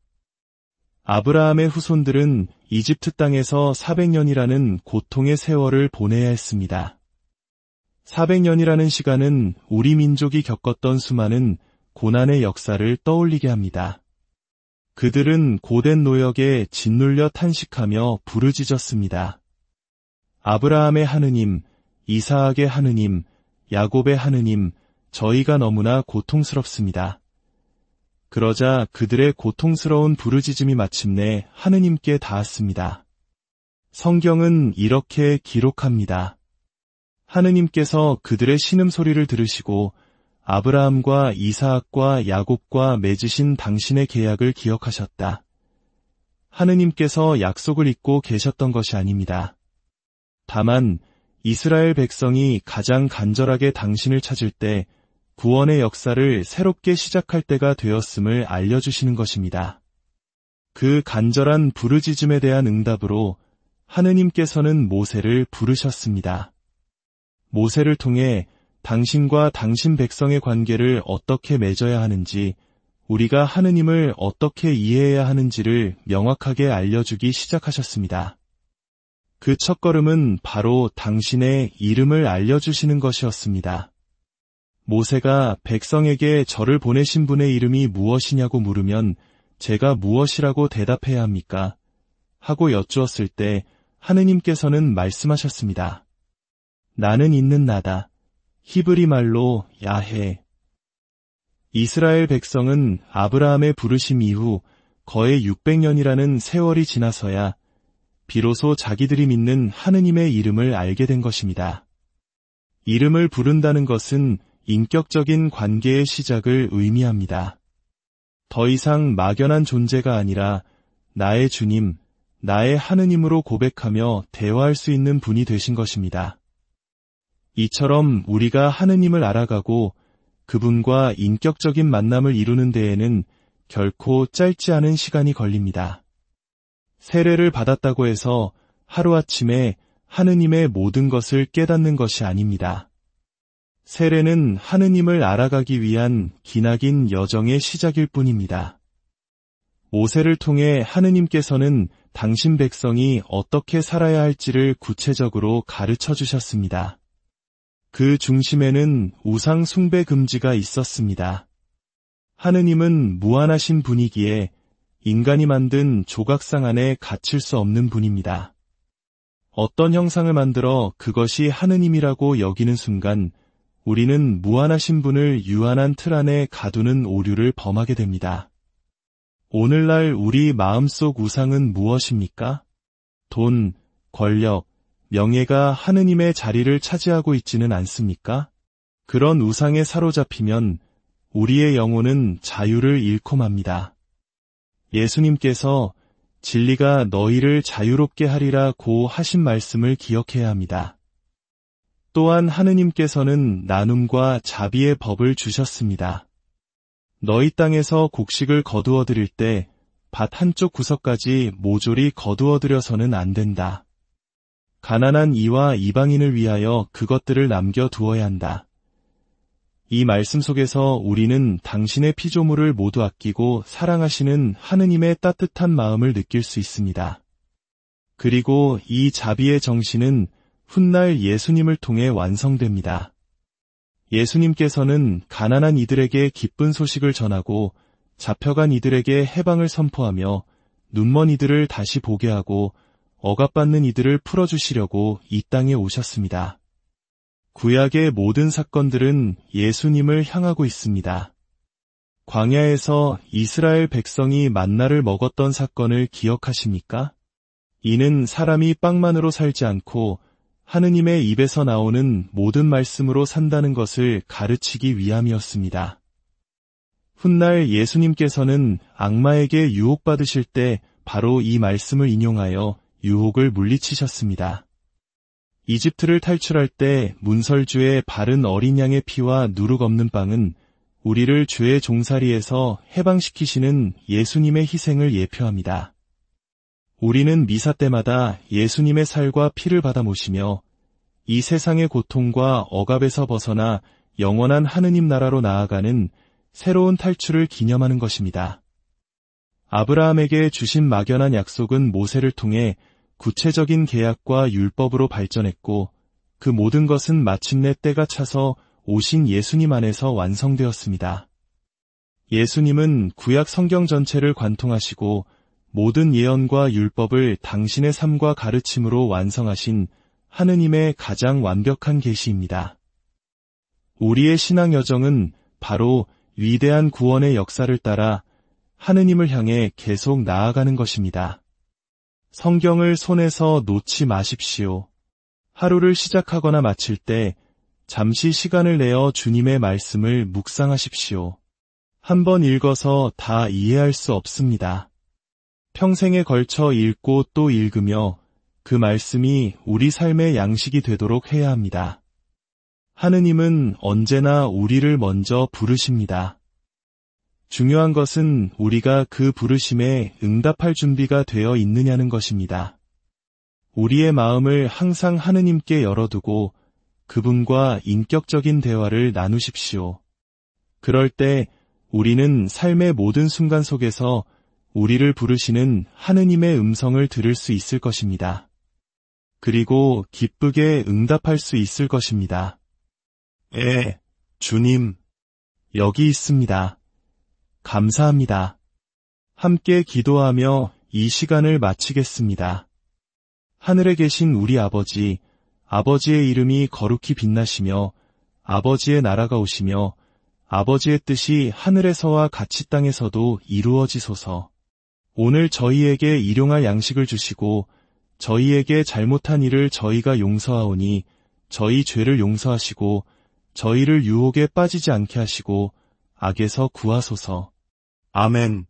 아브라함의 후손들은 이집트 땅에서 400년이라는 고통의 세월을 보내야 했습니다. 400년이라는 시간은 우리 민족이 겪었던 수많은 고난의 역사를 떠올리게 합니다. 그들은 고된 노역에 짓눌려 탄식하며 부르짖었습니다. 아브라함의 하느님, 이사학의 하느님, 야곱의 하느님, 저희가 너무나 고통스럽습니다. 그러자 그들의 고통스러운 부르짖음이 마침내 하느님께 닿았습니다. 성경은 이렇게 기록합니다. 하느님께서 그들의 신음소리를 들으시고 아브라함과 이사학과 야곱과 맺으신 당신의 계약을 기억하셨다. 하느님께서 약속을 잊고 계셨던 것이 아닙니다. 다만 이스라엘 백성이 가장 간절하게 당신을 찾을 때 구원의 역사를 새롭게 시작할 때가 되었음을 알려주시는 것입니다. 그 간절한 부르짖음에 대한 응답으로 하느님께서는 모세를 부르셨습니다. 모세를 통해 당신과 당신 백성의 관계를 어떻게 맺어야 하는지, 우리가 하느님을 어떻게 이해해야 하는지를 명확하게 알려주기 시작하셨습니다. 그 첫걸음은 바로 당신의 이름을 알려주시는 것이었습니다. 모세가 백성에게 저를 보내신 분의 이름이 무엇이냐고 물으면 제가 무엇이라고 대답해야 합니까? 하고 여쭈었을 때 하느님께서는 말씀하셨습니다. 나는 있는 나다. 히브리 말로 야해. 이스라엘 백성은 아브라함의 부르심 이후 거의 600년이라는 세월이 지나서야 비로소 자기들이 믿는 하느님의 이름을 알게 된 것입니다. 이름을 부른다는 것은 인격적인 관계의 시작을 의미합니다. 더 이상 막연한 존재가 아니라 나의 주님, 나의 하느님으로 고백하며 대화할 수 있는 분이 되신 것입니다. 이처럼 우리가 하느님을 알아가고 그분과 인격적인 만남을 이루는 데에는 결코 짧지 않은 시간이 걸립니다. 세례를 받았다고 해서 하루아침에 하느님의 모든 것을 깨닫는 것이 아닙니다. 세례는 하느님을 알아가기 위한 기나긴 여정의 시작일 뿐입니다. 모세를 통해 하느님께서는 당신 백성이 어떻게 살아야 할지를 구체적으로 가르쳐 주셨습니다. 그 중심에는 우상 숭배 금지가 있었습니다. 하느님은 무한하신 분이기에 인간이 만든 조각상 안에 갇힐 수 없는 분입니다. 어떤 형상을 만들어 그것이 하느님이라고 여기는 순간 우리는 무한하신 분을 유한한 틀 안에 가두는 오류를 범하게 됩니다. 오늘날 우리 마음속 우상은 무엇입니까? 돈, 권력, 명예가 하느님의 자리를 차지하고 있지는 않습니까? 그런 우상에 사로잡히면 우리의 영혼은 자유를 잃고 맙니다. 예수님께서 진리가 너희를 자유롭게 하리라고 하신 말씀을 기억해야 합니다. 또한 하느님께서는 나눔과 자비의 법을 주셨습니다. 너희 땅에서 곡식을 거두어 들일 때 밭 한쪽 구석까지 모조리 거두어 들여서는 안 된다. 가난한 이와 이방인을 위하여 그것들을 남겨 두어야 한다. 이 말씀 속에서 우리는 당신의 피조물을 모두 아끼고 사랑하시는 하느님의 따뜻한 마음을 느낄 수 있습니다. 그리고 이 자비의 정신은 훗날 예수님을 통해 완성됩니다. 예수님께서는 가난한 이들에게 기쁜 소식을 전하고 잡혀간 이들에게 해방을 선포하며 눈먼 이들을 다시 보게 하고 억압받는 이들을 풀어주시려고 이 땅에 오셨습니다. 구약의 모든 사건들은 예수님을 향하고 있습니다. 광야에서 이스라엘 백성이 만나를 먹었던 사건을 기억하십니까? 이는 사람이 빵만으로 살지 않고 하느님의 입에서 나오는 모든 말씀으로 산다는 것을 가르치기 위함이었습니다. 훗날 예수님께서는 악마에게 유혹받으실 때 바로 이 말씀을 인용하여 유혹을 물리치셨습니다. 이집트를 탈출할 때 문설주의 바른 어린 양의 피와 누룩 없는 빵은 우리를 죄의 종살이에서 해방시키시는 예수님의 희생을 예표합니다. 우리는 미사 때마다 예수님의 살과 피를 받아 모시며 이 세상의 고통과 억압에서 벗어나 영원한 하느님 나라로 나아가는 새로운 탈출을 기념하는 것입니다. 아브라함에게 주신 막연한 약속은 모세를 통해 구체적인 계약과 율법으로 발전했고 그 모든 것은 마침내 때가 차서 오신 예수님 안에서 완성되었습니다. 예수님은 구약 성경 전체를 관통하시고 모든 예언과 율법을 당신의 삶과 가르침으로 완성하신 하느님의 가장 완벽한 계시입니다. 우리의 신앙 여정은 바로 위대한 구원의 역사를 따라 하느님을 향해 계속 나아가는 것입니다. 성경을 손에서 놓지 마십시오. 하루를 시작하거나 마칠 때 잠시 시간을 내어 주님의 말씀을 묵상하십시오. 한번 읽어서 다 이해할 수 없습니다. 평생에 걸쳐 읽고 또 읽으며 그 말씀이 우리 삶의 양식이 되도록 해야 합니다. 하느님은 언제나 우리를 먼저 부르십니다. 중요한 것은 우리가 그 부르심에 응답할 준비가 되어 있느냐는 것입니다. 우리의 마음을 항상 하느님께 열어두고 그분과 인격적인 대화를 나누십시오. 그럴 때 우리는 삶의 모든 순간 속에서 우리를 부르시는 하느님의 음성을 들을 수 있을 것입니다. 그리고 기쁘게 응답할 수 있을 것입니다. 주님, 여기 있습니다. 감사합니다. 함께 기도하며 이 시간을 마치겠습니다. 하늘에 계신 우리 아버지, 아버지의 이름이 거룩히 빛나시며 아버지의 나라가 오시며 아버지의 뜻이 하늘에서와 같이 땅에서도 이루어지소서. 오늘 저희에게 일용할 양식을 주시고 저희에게 잘못한 일을 저희가 용서하오니 저희 죄를 용서하시고 저희를 유혹에 빠지지 않게 하시고 악에서 구하소서. 아멘.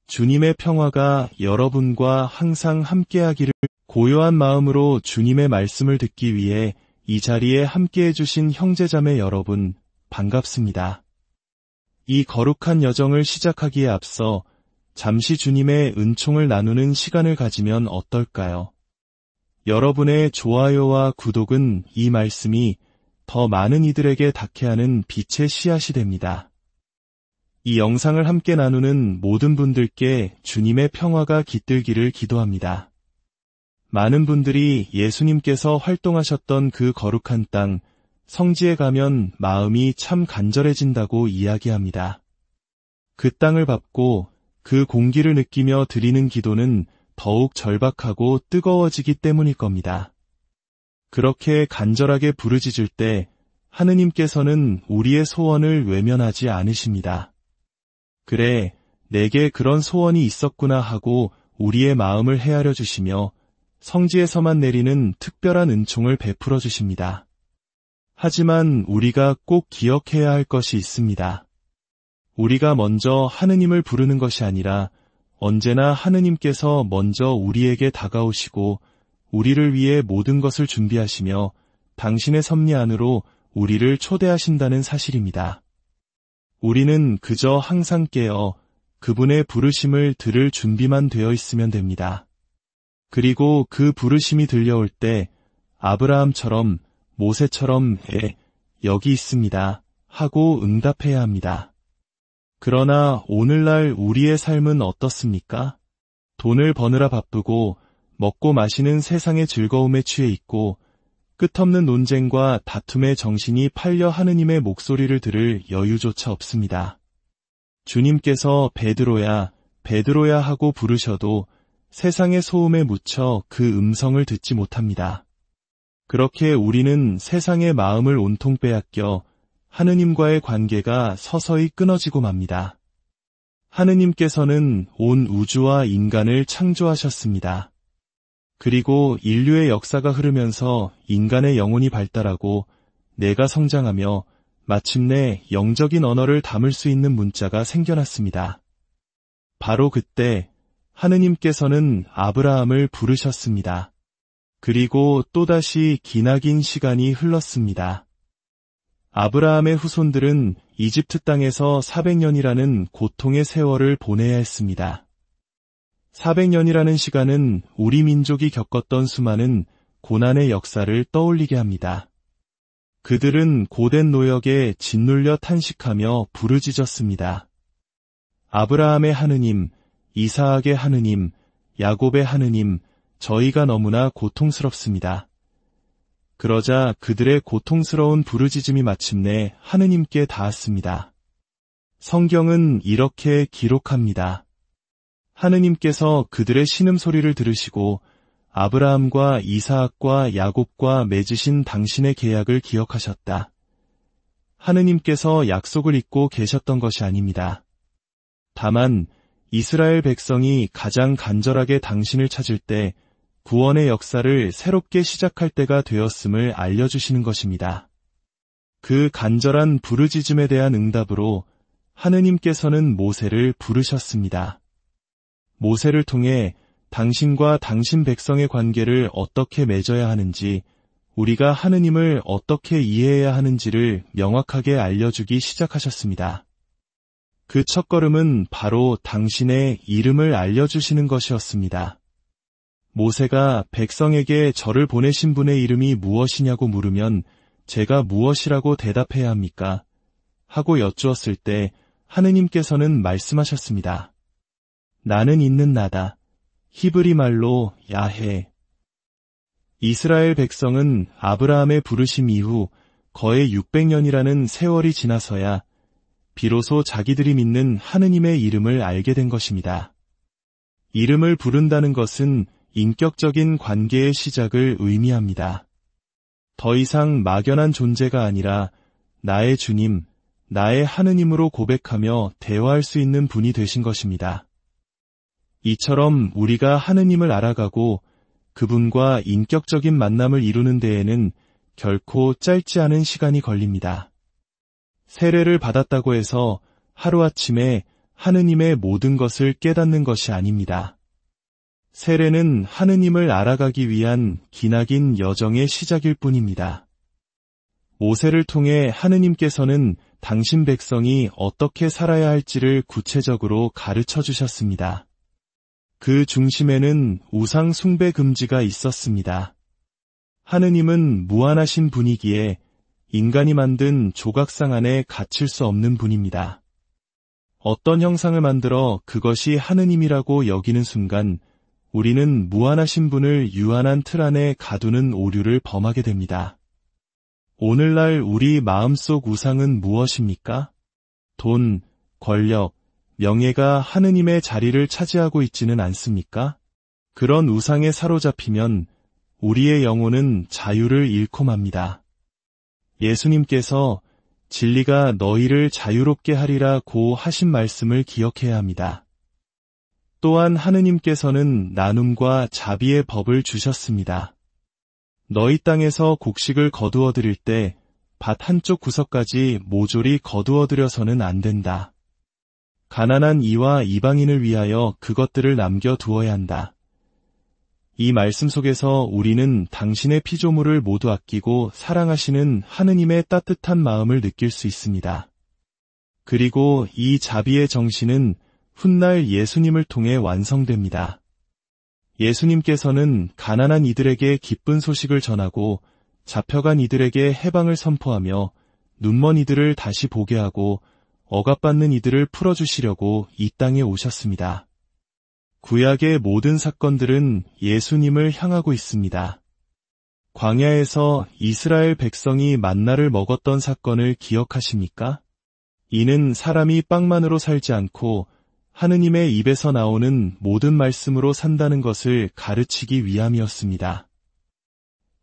주님의 평화가 여러분과 항상 함께하기를. 고요한 마음으로 주님의 말씀을 듣기 위해 이 자리에 함께해 주신 형제자매 여러분, 반갑습니다. 이 거룩한 여정을 시작하기에 앞서 잠시 주님의 은총을 나누는 시간을 가지면 어떨까요? 여러분의 좋아요와 구독은 이 말씀이 더 많은 이들에게 닿게 하는 빛의 씨앗이 됩니다. 이 영상을 함께 나누는 모든 분들께 주님의 평화가 깃들기를 기도합니다. 많은 분들이 예수님께서 활동하셨던 그 거룩한 땅, 성지에 가면 마음이 참 간절해진다고 이야기합니다. 그 땅을 밟고 그 공기를 느끼며 드리는 기도는 더욱 절박하고 뜨거워지기 때문일 겁니다. 그렇게 간절하게 부르짖을 때 하느님께서는 우리의 소원을 외면하지 않으십니다. 그래, 내게 그런 소원이 있었구나 하고 우리의 마음을 헤아려 주시며 성지에서만 내리는 특별한 은총을 베풀어 주십니다. 하지만 우리가 꼭 기억해야 할 것이 있습니다. 우리가 먼저 하느님을 부르는 것이 아니라 언제나 하느님께서 먼저 우리에게 다가오시고 우리를 위해 모든 것을 준비하시며 당신의 섭리 안으로 우리를 초대하신다는 사실입니다. 우리는 그저 항상 깨어 그분의 부르심을 들을 준비만 되어 있으면 됩니다. 그리고 그 부르심이 들려올 때 아브라함처럼 모세처럼 여기 있습니다 하고 응답해야 합니다. 그러나 오늘날 우리의 삶은 어떻습니까? 돈을 버느라 바쁘고 먹고 마시는 세상의 즐거움에 취해 있고 끝없는 논쟁과 다툼에 정신이 팔려 하느님의 목소리를 들을 여유조차 없습니다. 주님께서 베드로야, 베드로야 하고 부르셔도 세상의 소음에 묻혀 그 음성을 듣지 못합니다. 그렇게 우리는 세상의 마음을 온통 빼앗겨 하느님과의 관계가 서서히 끊어지고 맙니다. 하느님께서는 온 우주와 인간을 창조하셨습니다. 그리고 인류의 역사가 흐르면서 인간의 영혼이 발달하고 뇌가 성장하며 마침내 영적인 언어를 담을 수 있는 문자가 생겨났습니다. 바로 그때 하느님께서는 아브라함을 부르셨습니다. 그리고 또다시 기나긴 시간이 흘렀습니다. 아브라함의 후손들은 이집트 땅에서 400년이라는 고통의 세월을 보내야 했습니다. 400년이라는 시간은 우리 민족이 겪었던 수많은 고난의 역사를 떠올리게 합니다. 그들은 고된 노역에 짓눌려 탄식하며 부르짖었습니다. 아브라함의 하느님, 이사학의 하느님, 야곱의 하느님, 저희가 너무나 고통스럽습니다. 그러자 그들의 고통스러운 부르짖음이 마침내 하느님께 닿았습니다. 성경은 이렇게 기록합니다. 하느님께서 그들의 신음소리를 들으시고 아브라함과 이사학과 야곱과 맺으신 당신의 계약을 기억하셨다. 하느님께서 약속을 잊고 계셨던 것이 아닙니다. 다만 이스라엘 백성이 가장 간절하게 당신을 찾을 때 구원의 역사를 새롭게 시작할 때가 되었음을 알려주시는 것입니다. 그 간절한 부르짖음에 대한 응답으로 하느님께서는 모세를 부르셨습니다. 모세를 통해 당신과 당신 백성의 관계를 어떻게 맺어야 하는지, 우리가 하느님을 어떻게 이해해야 하는지를 명확하게 알려주기 시작하셨습니다. 그 첫걸음은 바로 당신의 이름을 알려주시는 것이었습니다. 모세가 백성에게 저를 보내신 분의 이름이 무엇이냐고 물으면 제가 무엇이라고 대답해야 합니까? 하고 여쭈었을 때 하느님께서는 말씀하셨습니다. 나는 있는 나다. 히브리 말로 야해. 이스라엘 백성은 아브라함의 부르심 이후 거의 600년이라는 세월이 지나서야 비로소 자기들이 믿는 하느님의 이름을 알게 된 것입니다. 이름을 부른다는 것은 인격적인 관계의 시작을 의미합니다. 더 이상 막연한 존재가 아니라 나의 주님, 나의 하느님으로 고백하며 대화할 수 있는 분이 되신 것입니다. 이처럼 우리가 하느님을 알아가고 그분과 인격적인 만남을 이루는 데에는 결코 짧지 않은 시간이 걸립니다. 세례를 받았다고 해서 하루아침에 하느님의 모든 것을 깨닫는 것이 아닙니다. 세례는 하느님을 알아가기 위한 기나긴 여정의 시작일 뿐입니다. 모세를 통해 하느님께서는 당신 백성이 어떻게 살아야 할지를 구체적으로 가르쳐 주셨습니다. 그 중심에는 우상 숭배 금지가 있었습니다. 하느님은 무한하신 분이기에 인간이 만든 조각상 안에 갇힐 수 없는 분입니다. 어떤 형상을 만들어 그것이 하느님이라고 여기는 순간 우리는 무한하신 분을 유한한 틀 안에 가두는 오류를 범하게 됩니다. 오늘날 우리 마음속 우상은 무엇입니까? 돈, 권력, 명예가 하느님의 자리를 차지하고 있지는 않습니까? 그런 우상에 사로잡히면 우리의 영혼은 자유를 잃고 맙니다. 예수님께서 진리가 너희를 자유롭게 하리라고 하신 말씀을 기억해야 합니다. 또한 하느님께서는 나눔과 자비의 법을 주셨습니다. 너희 땅에서 곡식을 거두어 드릴 때 밭 한쪽 구석까지 모조리 거두어 들여서는 안 된다. 가난한 이와 이방인을 위하여 그것들을 남겨 두어야 한다. 이 말씀 속에서 우리는 당신의 피조물을 모두 아끼고 사랑하시는 하느님의 따뜻한 마음을 느낄 수 있습니다. 그리고 이 자비의 정신은 훗날 예수님을 통해 완성됩니다. 예수님께서는 가난한 이들에게 기쁜 소식을 전하고 잡혀간 이들에게 해방을 선포하며 눈먼 이들을 다시 보게 하고 억압받는 이들을 풀어주시려고 이 땅에 오셨습니다. 구약의 모든 사건들은 예수님을 향하고 있습니다. 광야에서 이스라엘 백성이 만나를 먹었던 사건을 기억하십니까? 이는 사람이 빵만으로 살지 않고 하느님의 입에서 나오는 모든 말씀으로 산다는 것을 가르치기 위함이었습니다.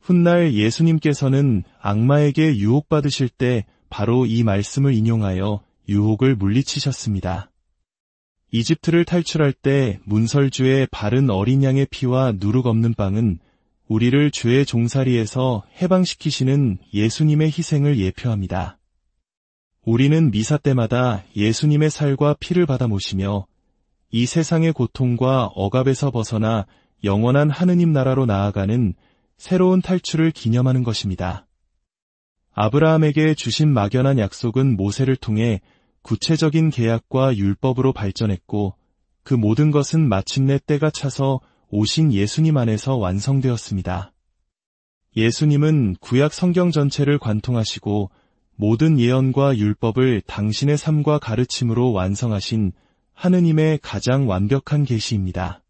훗날 예수님께서는 악마에게 유혹받으실 때 바로 이 말씀을 인용하여 유혹을 물리치셨습니다. 이집트를 탈출할 때 문설주의 바른 어린 양의 피와 누룩 없는 빵은 우리를 죄의 종살이에서 해방시키시는 예수님의 희생을 예표합니다. 우리는 미사 때마다 예수님의 살과 피를 받아 모시며 이 세상의 고통과 억압에서 벗어나 영원한 하느님 나라로 나아가는 새로운 탈출을 기념하는 것입니다. 아브라함에게 주신 막연한 약속은 모세를 통해 구체적인 계약과 율법으로 발전했고 그 모든 것은 마침내 때가 차서 오신 예수님 안에서 완성되었습니다. 예수님은 구약 성경 전체를 관통하시고 모든 예언과 율법을 당신의 삶과 가르침으로 완성하신 하느님의 가장 완벽한 계시입니다.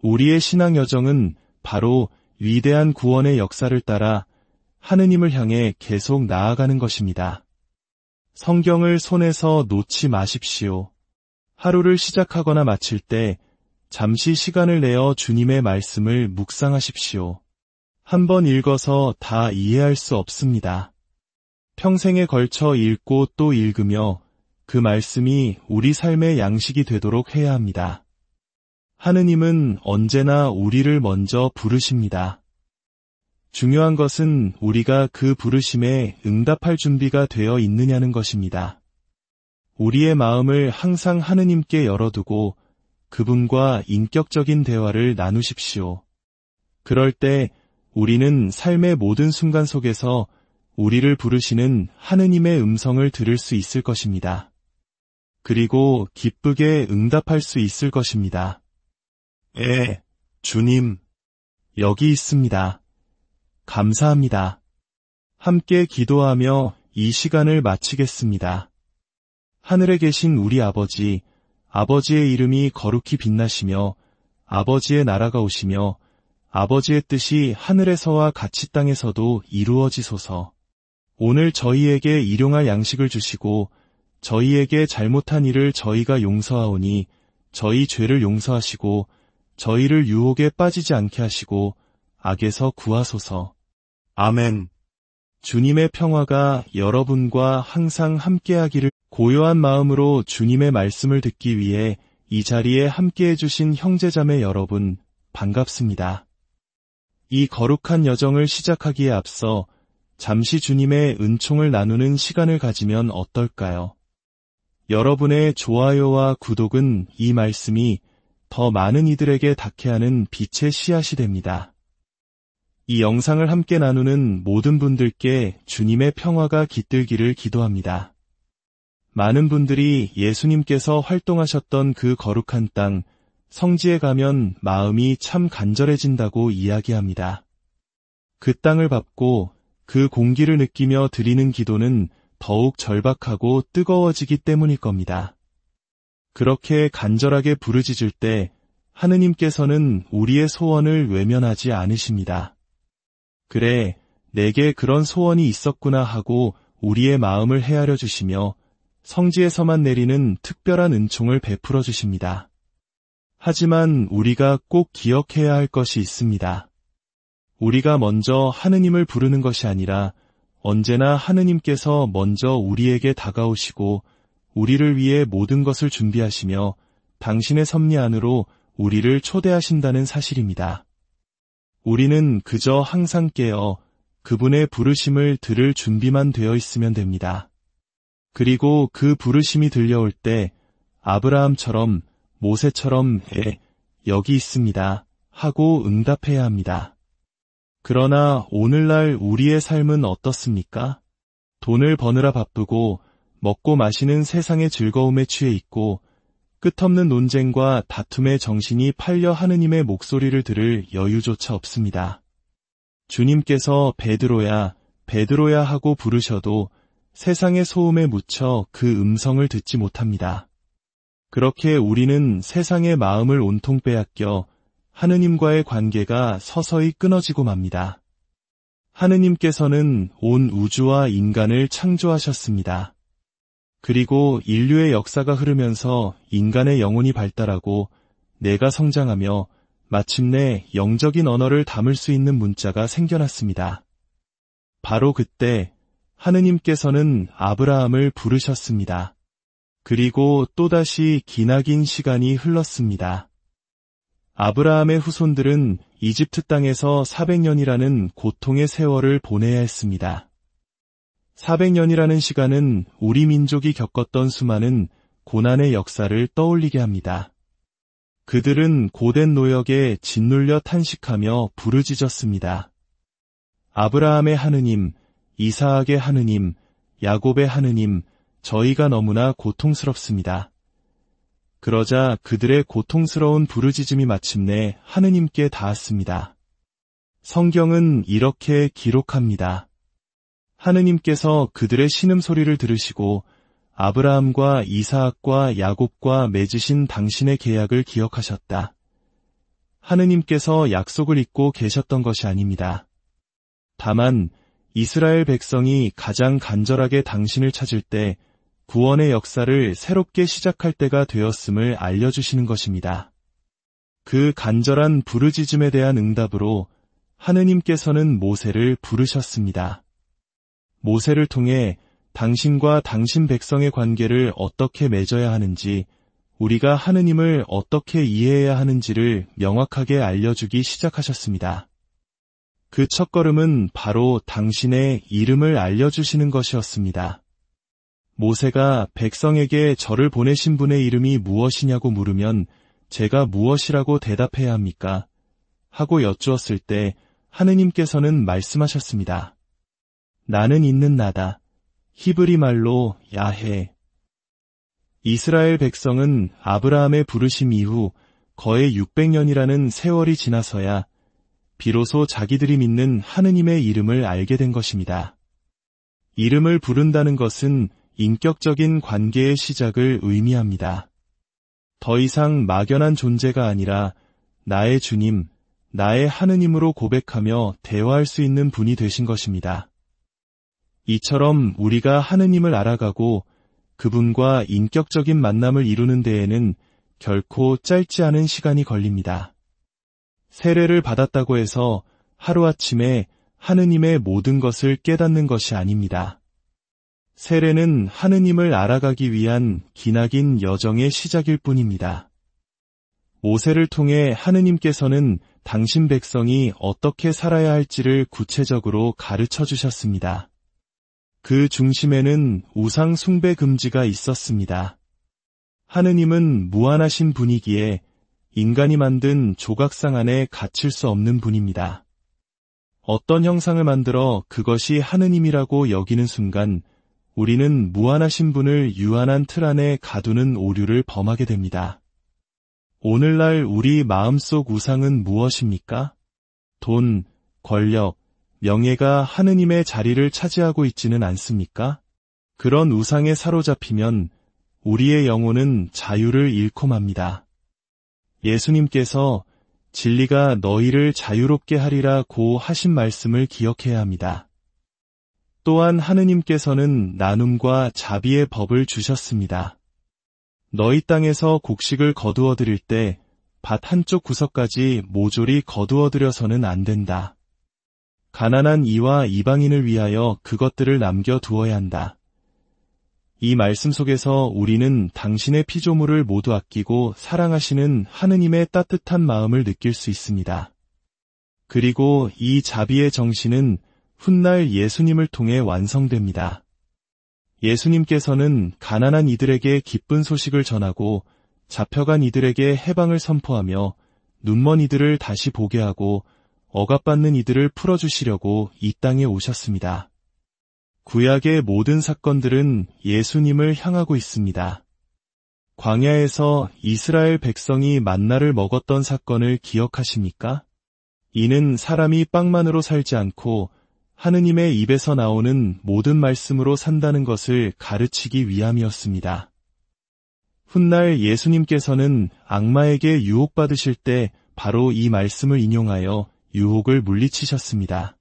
우리의 신앙 여정은 바로 위대한 구원의 역사를 따라 하느님을 향해 계속 나아가는 것입니다. 성경을 손에서 놓지 마십시오. 하루를 시작하거나 마칠 때 잠시 시간을 내어 주님의 말씀을 묵상하십시오. 한 번 읽어서 다 이해할 수 없습니다. 평생에 걸쳐 읽고 또 읽으며 그 말씀이 우리 삶의 양식이 되도록 해야 합니다. 하느님은 언제나 우리를 먼저 부르십니다. 중요한 것은 우리가 그 부르심에 응답할 준비가 되어 있느냐는 것입니다. 우리의 마음을 항상 하느님께 열어두고 그분과 인격적인 대화를 나누십시오. 그럴 때 우리는 삶의 모든 순간 속에서 우리를 부르시는 하느님의 음성을 들을 수 있을 것입니다. 그리고 기쁘게 응답할 수 있을 것입니다. 주님, 여기 있습니다. 감사합니다. 함께 기도하며 이 시간을 마치겠습니다. 하늘에 계신 우리 아버지, 아버지의 이름이 거룩히 빛나시며 아버지의 나라가 오시며 아버지의 뜻이 하늘에서와 같이 땅에서도 이루어지소서. 오늘 저희에게 일용할 양식을 주시고 저희에게 잘못한 일을 저희가 용서하오니 저희 죄를 용서하시고 저희를 유혹에 빠지지 않게 하시고 악에서 구하소서. 아멘. 주님의 평화가 여러분과 항상 함께하기를. 고요한 마음으로 주님의 말씀을 듣기 위해 이 자리에 함께해 주신 형제자매 여러분, 반갑습니다. 이 거룩한 여정을 시작하기에 앞서 잠시 주님의 은총을 나누는 시간을 가지면 어떨까요? 여러분의 좋아요와 구독은 이 말씀이 더 많은 이들에게 닿게 하는 빛의 씨앗이 됩니다. 이 영상을 함께 나누는 모든 분들께 주님의 평화가 깃들기를 기도합니다. 많은 분들이 예수님께서 활동하셨던 그 거룩한 땅, 성지에 가면 마음이 참 간절해진다고 이야기합니다. 그 땅을 밟고 그 공기를 느끼며 드리는 기도는 더욱 절박하고 뜨거워지기 때문일 겁니다. 그렇게 간절하게 부르짖을 때 하느님께서는 우리의 소원을 외면하지 않으십니다. 그래, 내게 그런 소원이 있었구나 하고 우리의 마음을 헤아려 주시며 성지에서만 내리는 특별한 은총을 베풀어 주십니다. 하지만 우리가 꼭 기억해야 할 것이 있습니다. 우리가 먼저 하느님을 부르는 것이 아니라 언제나 하느님께서 먼저 우리에게 다가오시고 우리를 위해 모든 것을 준비하시며 당신의 섭리 안으로 우리를 초대하신다는 사실입니다. 우리는 그저 항상 깨어 그분의 부르심을 들을 준비만 되어 있으면 됩니다. 그리고 그 부르심이 들려올 때 아브라함처럼 모세처럼 여기 있습니다 하고 응답해야 합니다. 그러나 오늘날 우리의 삶은 어떻습니까? 돈을 버느라 바쁘고 먹고 마시는 세상의 즐거움에 취해 있고 끝없는 논쟁과 다툼에 정신이 팔려 하느님의 목소리를 들을 여유조차 없습니다. 주님께서 베드로야, 베드로야 하고 부르셔도 세상의 소음에 묻혀 그 음성을 듣지 못합니다. 그렇게 우리는 세상의 마음을 온통 빼앗겨 하느님과의 관계가 서서히 끊어지고 맙니다. 하느님께서는 온 우주와 인간을 창조하셨습니다. 그리고 인류의 역사가 흐르면서 인간의 영혼이 발달하고 뇌가 성장하며 마침내 영적인 언어를 담을 수 있는 문자가 생겨났습니다. 바로 그때 하느님께서는 아브라함을 부르셨습니다. 그리고 또다시 기나긴 시간이 흘렀습니다. 아브라함의 후손들은 이집트 땅에서 400년이라는 고통의 세월을 보내야 했습니다. 400년이라는 시간은 우리 민족이 겪었던 수많은 고난의 역사를 떠올리게 합니다. 그들은 고된 노역에 짓눌려 탄식하며 부르짖었습니다. 아브라함의 하느님, 이사학의 하느님, 야곱의 하느님, 저희가 너무나 고통스럽습니다. 그러자 그들의 고통스러운 부르짖음이 마침내 하느님께 닿았습니다. 성경은 이렇게 기록합니다. 하느님께서 그들의 신음소리를 들으시고 아브라함과 이사학과 야곱과 맺으신 당신의 계약을 기억하셨다. 하느님께서 약속을 잊고 계셨던 것이 아닙니다. 다만 이스라엘 백성이 가장 간절하게 당신을 찾을 때 구원의 역사를 새롭게 시작할 때가 되었음을 알려주시는 것입니다. 그 간절한 부르짖음에 대한 응답으로 하느님께서는 모세를 부르셨습니다. 모세를 통해 당신과 당신 백성의 관계를 어떻게 맺어야 하는지, 우리가 하느님을 어떻게 이해해야 하는지를 명확하게 알려주기 시작하셨습니다. 그 첫걸음은 바로 당신의 이름을 알려주시는 것이었습니다. 모세가 백성에게 저를 보내신 분의 이름이 무엇이냐고 물으면 제가 무엇이라고 대답해야 합니까? 하고 여쭈었을 때 하느님께서는 말씀하셨습니다. 나는 있는 나다. 히브리 말로 야해. 이스라엘 백성은 아브라함의 부르심 이후 거의 600년이라는 세월이 지나서야 비로소 자기들이 믿는 하느님의 이름을 알게 된 것입니다. 이름을 부른다는 것은 인격적인 관계의 시작을 의미합니다. 더 이상 막연한 존재가 아니라 나의 주님, 나의 하느님으로 고백하며 대화할 수 있는 분이 되신 것입니다. 이처럼 우리가 하느님을 알아가고 그분과 인격적인 만남을 이루는 데에는 결코 짧지 않은 시간이 걸립니다. 세례를 받았다고 해서 하루아침에 하느님의 모든 것을 깨닫는 것이 아닙니다. 세례는 하느님을 알아가기 위한 기나긴 여정의 시작일 뿐입니다. 모세를 통해 하느님께서는 당신 백성이 어떻게 살아야 할지를 구체적으로 가르쳐 주셨습니다. 그 중심에는 우상 숭배 금지가 있었습니다. 하느님은 무한하신 분이기에 인간이 만든 조각상 안에 갇힐 수 없는 분입니다. 어떤 형상을 만들어 그것이 하느님이라고 여기는 순간 우리는 무한하신 분을 유한한 틀 안에 가두는 오류를 범하게 됩니다. 오늘날 우리 마음속 우상은 무엇입니까? 돈, 권력, 명예가 하느님의 자리를 차지하고 있지는 않습니까? 그런 우상에 사로잡히면 우리의 영혼은 자유를 잃고 맙니다. 예수님께서 진리가 너희를 자유롭게 하리라고 하신 말씀을 기억해야 합니다. 또한 하느님께서는 나눔과 자비의 법을 주셨습니다. 너희 땅에서 곡식을 거두어 드릴 때 밭 한쪽 구석까지 모조리 거두어 들여서는 안 된다. 가난한 이와 이방인을 위하여 그것들을 남겨두어야 한다. 이 말씀 속에서 우리는 당신의 피조물을 모두 아끼고 사랑하시는 하느님의 따뜻한 마음을 느낄 수 있습니다. 그리고 이 자비의 정신은 훗날 예수님을 통해 완성됩니다. 예수님께서는 가난한 이들에게 기쁜 소식을 전하고 잡혀간 이들에게 해방을 선포하며 눈먼 이들을 다시 보게 하고 억압받는 이들을 풀어주시려고 이 땅에 오셨습니다. 구약의 모든 사건들은 예수님을 향하고 있습니다. 광야에서 이스라엘 백성이 만나를 먹었던 사건을 기억하십니까? 이는 사람이 빵만으로 살지 않고 하느님의 입에서 나오는 모든 말씀으로 산다는 것을 가르치기 위함이었습니다. 훗날 예수님께서는 악마에게 유혹받으실 때 바로 이 말씀을 인용하여 유혹을 물리치셨습니다.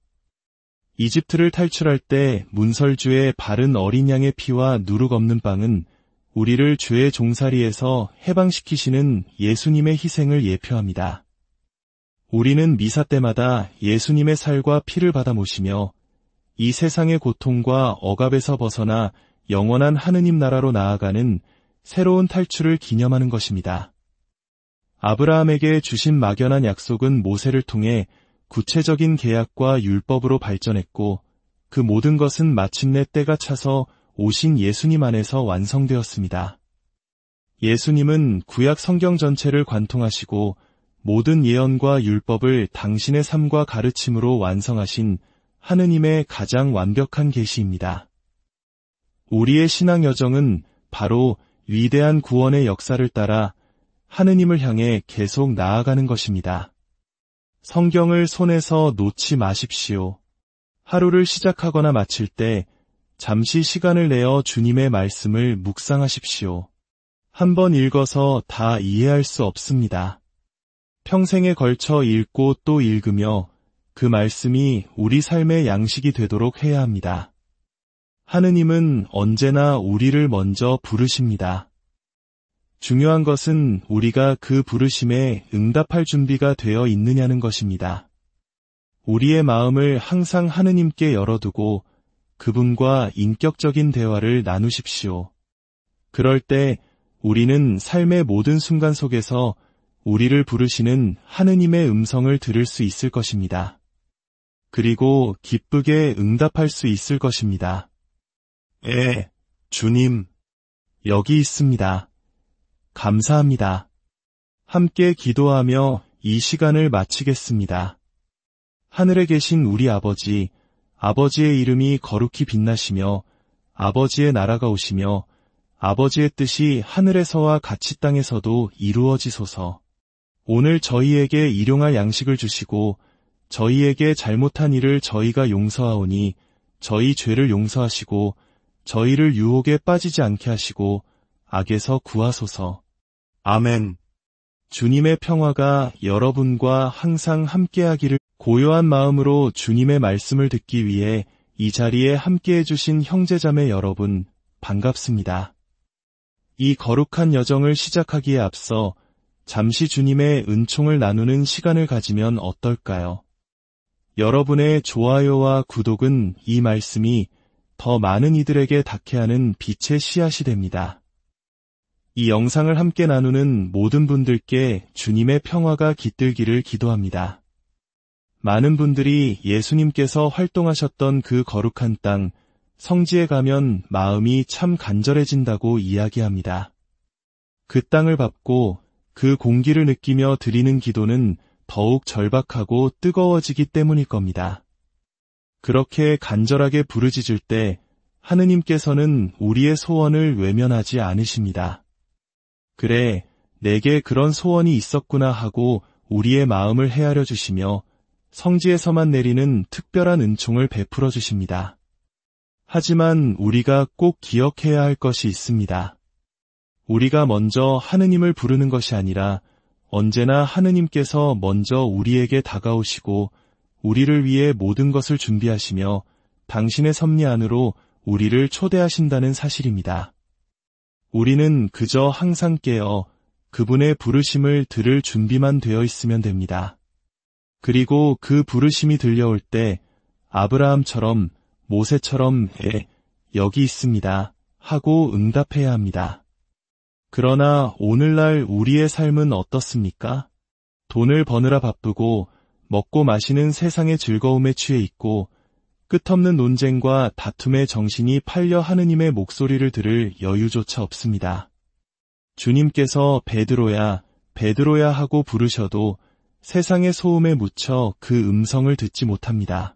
이집트를 탈출할 때 문설주에 바른 어린 양의 피와 누룩 없는 빵은 우리를 죄의 종살이에서 해방시키시는 예수님의 희생을 예표합니다. 우리는 미사 때마다 예수님의 살과 피를 받아 모시며 이 세상의 고통과 억압에서 벗어나 영원한 하느님 나라로 나아가는 새로운 탈출을 기념하는 것입니다. 아브라함에게 주신 막연한 약속은 모세를 통해 구체적인 계약과 율법으로 발전했고 그 모든 것은 마침내 때가 차서 오신 예수님 안에서 완성되었습니다. 예수님은 구약 성경 전체를 관통하시고 모든 예언과 율법을 당신의 삶과 가르침으로 완성하신 하느님의 가장 완벽한 계시입니다. 우리의 신앙 여정은 바로 위대한 구원의 역사를 따라 하느님을 향해 계속 나아가는 것입니다. 성경을 손에서 놓지 마십시오. 하루를 시작하거나 마칠 때 잠시 시간을 내어 주님의 말씀을 묵상하십시오. 한 번 읽어서 다 이해할 수 없습니다. 평생에 걸쳐 읽고 또 읽으며 그 말씀이 우리 삶의 양식이 되도록 해야 합니다. 하느님은 언제나 우리를 먼저 부르십니다. 중요한 것은 우리가 그 부르심에 응답할 준비가 되어 있느냐는 것입니다. 우리의 마음을 항상 하느님께 열어두고 그분과 인격적인 대화를 나누십시오. 그럴 때 우리는 삶의 모든 순간 속에서 우리를 부르시는 하느님의 음성을 들을 수 있을 것입니다. 그리고 기쁘게 응답할 수 있을 것입니다. 주님, 여기 있습니다. 감사합니다. 함께 기도하며 이 시간을 마치겠습니다. 하늘에 계신 우리 아버지, 아버지의 이름이 거룩히 빛나시며 아버지의 나라가 오시며 아버지의 뜻이 하늘에서와 같이 땅에서도 이루어지소서. 오늘 저희에게 일용할 양식을 주시고 저희에게 잘못한 일을 저희가 용서하오니 저희 죄를 용서하시고 저희를 유혹에 빠지지 않게 하시고 악에서 구하소서. 아멘. 주님의 평화가 여러분과 항상 함께하기를. 고요한 마음으로 주님의 말씀을 듣기 위해 이 자리에 함께해 주신 형제자매 여러분, 반갑습니다. 이 거룩한 여정을 시작하기에 앞서 잠시 주님의 은총을 나누는 시간을 가지면 어떨까요? 여러분의 좋아요와 구독은 이 말씀이 더 많은 이들에게 닿게 하는 빛의 씨앗이 됩니다. 이 영상을 함께 나누는 모든 분들께 주님의 평화가 깃들기를 기도합니다. 많은 분들이 예수님께서 활동하셨던 그 거룩한 땅, 성지에 가면 마음이 참 간절해진다고 이야기합니다. 그 땅을 밟고 그 공기를 느끼며 드리는 기도는 더욱 절박하고 뜨거워지기 때문일 겁니다. 그렇게 간절하게 부르짖을 때 하느님께서는 우리의 소원을 외면하지 않으십니다. 그래, 내게 그런 소원이 있었구나 하고 우리의 마음을 헤아려 주시며 성지에서만 내리는 특별한 은총을 베풀어 주십니다. 하지만 우리가 꼭 기억해야 할 것이 있습니다. 우리가 먼저 하느님을 부르는 것이 아니라 언제나 하느님께서 먼저 우리에게 다가오시고 우리를 위해 모든 것을 준비하시며 당신의 섭리 안으로 우리를 초대하신다는 사실입니다. 우리는 그저 항상 깨어 그분의 부르심을 들을 준비만 되어 있으면 됩니다. 그리고 그 부르심이 들려올 때 아브라함처럼 모세처럼 여기 있습니다 하고 응답해야 합니다. 그러나 오늘날 우리의 삶은 어떻습니까? 돈을 버느라 바쁘고 먹고 마시는 세상의 즐거움에 취해 있고 끝없는 논쟁과 다툼에 정신이 팔려 하느님의 목소리를 들을 여유조차 없습니다. 주님께서 베드로야, 베드로야 하고 부르셔도 세상의 소음에 묻혀 그 음성을 듣지 못합니다.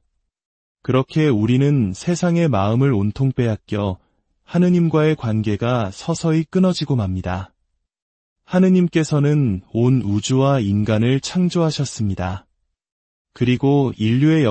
그렇게 우리는 세상의 마음을 온통 빼앗겨 하느님과의 관계가 서서히 끊어지고 맙니다. 하느님께서는 온 우주와 인간을 창조하셨습니다. 그리고 인류의